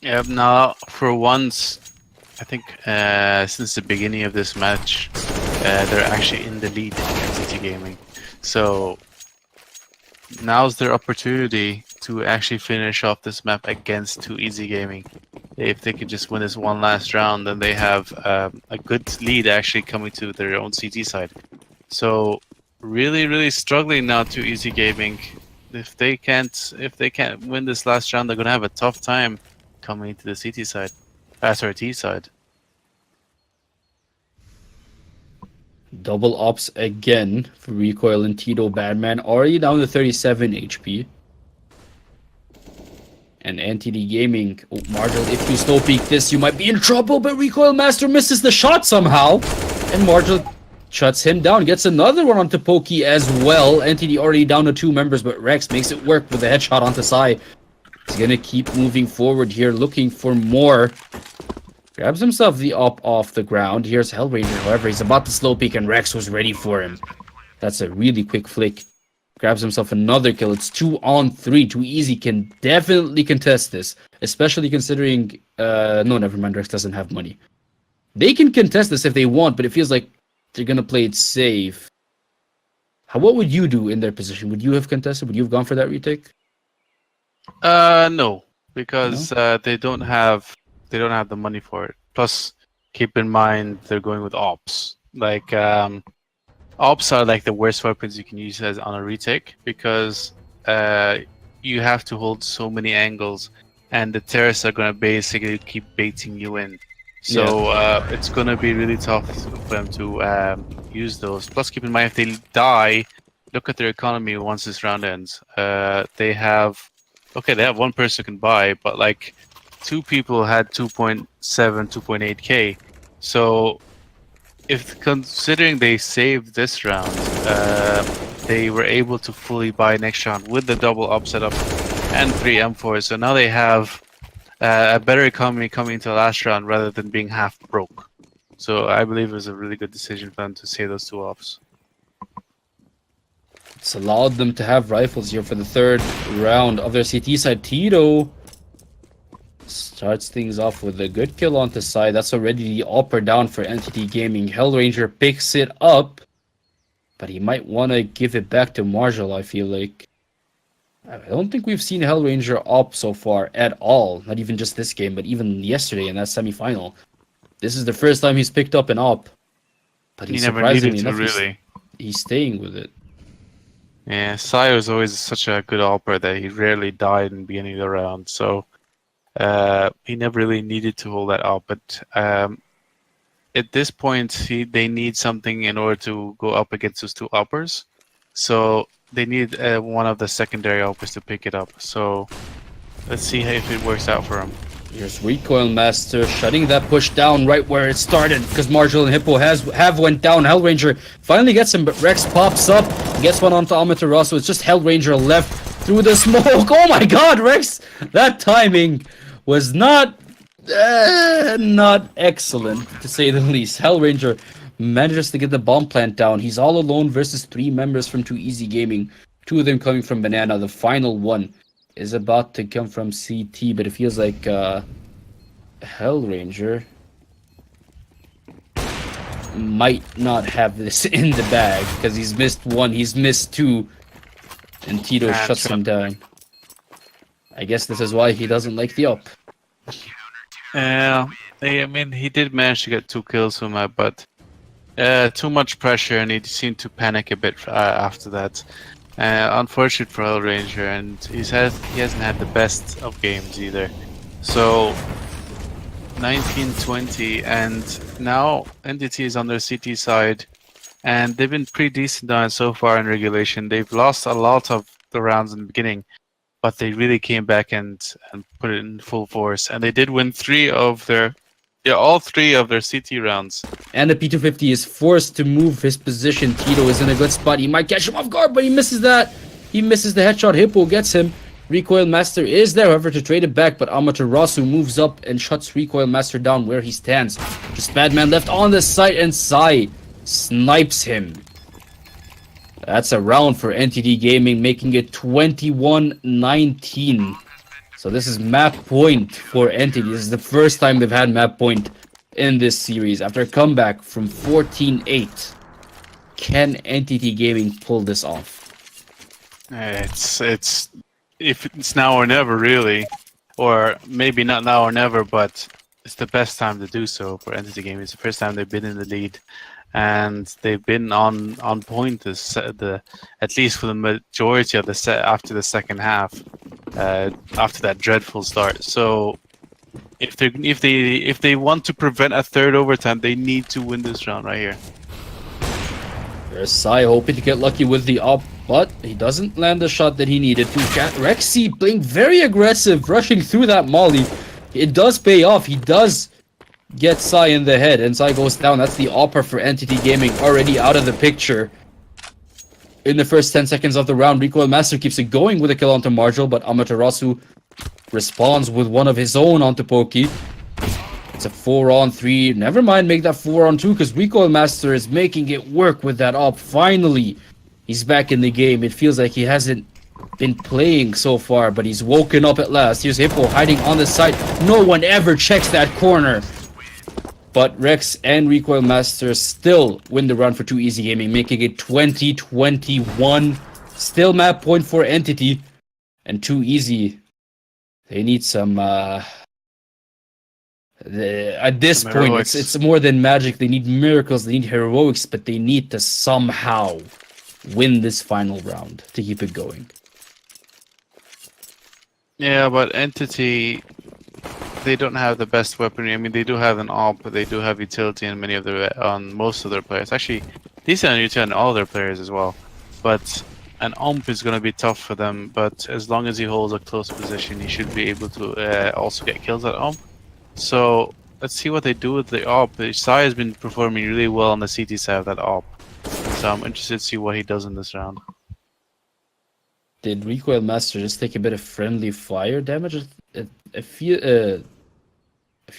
Yeah, now for once, I think since the beginning of this match, they're actually in the lead in City Gaming. So now's their opportunity to actually finish off this map against 2EZ Gaming. If they could just win this one last round, then they have a good lead actually coming to their own CT side. So really struggling now 2EZ Gaming. If they can't win this last round, they're gonna have a tough time coming into the CT side. T side. Double ops again for Recoil and Tito Badman. Already down to 37 HP. And NTD Gaming. Oh, Marginal, if you slow peek this, you might be in trouble, but Recoil Master misses the shot somehow. And Marginal shuts him down. Gets another one onto Pokey as well. NTD already down to 2 members, but Rex makes it work with a headshot onto Sai. He's gonna keep moving forward here, looking for more. Grabs himself the op off the ground. Here's Hellraiser, however, he's about to slow peek and Rex was ready for him. That's a really quick flick. Grabs himself another kill. It's 2 on 3. 2EZ can definitely contest this, especially considering... no, never mind, Rex doesn't have money. They can contest this if they want, but it feels like they're gonna play it safe. What would you do in their position? Would you have contested? Would you have gone for that retake? No, because they don't have the money for it. Plus, keep in mind they're going with ops. Like ops are like the worst weapons you can use as on a retake because you have to hold so many angles, and the terrorists are going to basically keep baiting you in. So it's going to be really tough for them to use those. Plus, keep in mind if they die, look at their economy once this round ends. They have one person who can buy, but like 2 people had 2.7, 2.8k. So if considering they saved this round, they were able to fully buy next round with the double up setup and 3 M4s. So now they have a better economy coming into the last round rather than being half broke. So I believe it was a really good decision for them to save those 2 ops. It's allowed them to have rifles here for the 3rd round of their CT side. Tito starts things off with a good kill onto side. That's already the upper down for NTT Gaming. Hellranger picks it up, but he might want to give it back to Marshall, I feel like. I don't think we've seen Hellranger up so far at all. Not even just this game, but even yesterday in that semi-final. This is the first time he's picked up an op. But he never needed to, really. He's staying with it. Yeah, Sai was always such a good opera that he rarely died in the beginning of the round, so he never really needed to hold that up. But at this point, they need something in order to go up against those 2 uppers. So they need one of the secondary uppers to pick it up. So let's see if it works out for him. Here's Recoil Master shutting that push down right where it started because Marshall and Hippo have went down. Hellranger finally gets him, but Rex pops up, gets one onto Amaterasu. It's just Hellranger left through the smoke. Oh my god, Rex! That timing was not excellent, to say the least. Hellranger manages to get the bomb plant down. He's all alone versus 3 members from 2EZ Gaming. 2 of them coming from Banana. The final one is about to come from CT, but it feels like Hellranger might not have this in the bag because he's missed 1, he's missed 2, and Tito shuts him down. I guess this is why he doesn't like the up. I mean, he did manage to get 2 kills from it, but too much pressure, and he seemed to panic a bit after that. Unfortunate for Hellranger, and he hasn't had the best of games either. So 19-20, and now NDT is on their CT side, and they've been pretty decent on it so far in regulation. They've lost a lot of the rounds in the beginning, but they really came back and put it in full force, and they did win all three of their CT rounds. And the P250 is forced to move his position. Tito is in a good spot. He might catch him off guard, but he misses that. He misses the headshot. Hippo gets him. Recoil Master is there, however, to trade it back, but Amaterasu moves up and shuts Recoil Master down where he stands. Just Badman left on the site, and Sai snipes him. That's a round for NTD Gaming, making it 21-19. So this is map point for NTD. This is the first time they've had map point in this series after a comeback from 14-8. Can NTD Gaming pull this off? If it's now or never, really, or maybe not now or never, but it's the best time to do so for Entity Gaming. It's the first time they've been in the lead, and they've been on point at least for the majority of the set after the second half, after that dreadful start. So if they want to prevent a third overtime, they need to win this round right here. There's Sai hoping to get lucky with the up, but he doesn't land the shot that he needed to. Rexy playing very aggressive, rushing through that molly. It does pay off. He does get Sai in the head, and Sai goes down. That's the opera for Entity Gaming already out of the picture. In the first 10 seconds of the round, Recoil Master keeps it going with a kill onto Marshall, but Amaterasu responds with one of his own onto Pokey. It's a 4-on-3. Never mind, make that 4-on-2 because Recoil Master is making it work with that op. Finally, he's back in the game. It feels like he hasn't been playing so far, but he's woken up at last. Here's Hippo hiding on the side. No one ever checks that corner. But Rex and Recoil Master still win the round for 2Easy Gaming, making it 20-21. Still map point for Entity. And 2Easy, they need some... at this Some point, heroics. it's more than magic. They need miracles, they need heroics, but they need to somehow win this final round to keep it going. Yeah, but Entity, they don't have the best weaponry. I mean, they do have an AWP, but they do have utility in on most of their players. Actually, decent utility on all their players as well. But an AWP is going to be tough for them. But as long as he holds a close position, he should be able to also get kills at AWP. So let's see what they do with the AWP. Sai has been performing really well on the CT side of that AWP. So I'm interested to see what he does in this round. Did Recoil Master just take a bit of friendly fire damage? I feel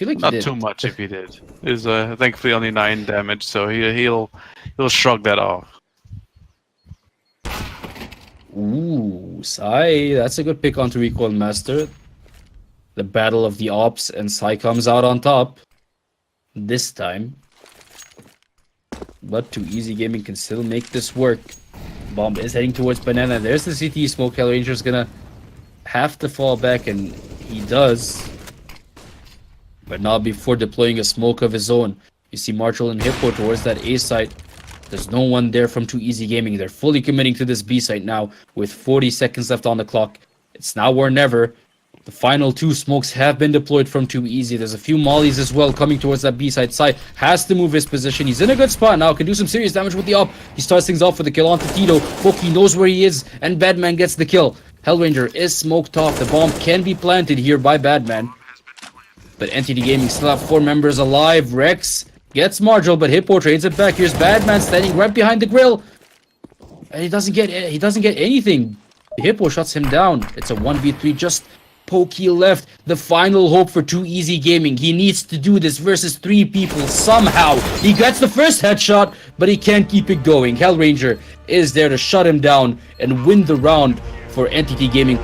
like he Not did. too much if he did. It's thankfully only 9 damage, so he'll shrug that off. Ooh, Sai, that's a good pick onto Recoil Master. The battle of the ops, and Sai comes out on top this time. But 2Easy Gaming can still make this work. Bomb is heading towards Banana. There's the CT smoke. Hellranger's gonna have to fall back, and he does. But not before deploying a smoke of his own. You see Marshall and Hippo towards that A site. There's no one there from 2Easy Gaming. They're fully committing to this B site now with 40 seconds left on the clock. It's now or never. The final 2 smokes have been deployed from 2Easy. There's a few mollies as well coming towards that B side. Sai has to move his position. He's in a good spot now. Can do some serious damage with the up. He starts things off with the kill onto Tito. Pokey knows where he is, and Badman gets the kill. Hellranger is smoked off. The bomb can be planted here by Badman. But NTD Gaming still have 4 members alive. Rex gets Marshall, but Hippo trades it back. Here's Badman standing right behind the grill. And he doesn't get anything. Hippo shuts him down. It's a 1v3, just Pokey left. The final hope for 2Easy Gaming. He needs to do this versus 3 people somehow. He gets the first headshot, but he can't keep it going. Hellranger is there to shut him down and win the round for NTT Gaming.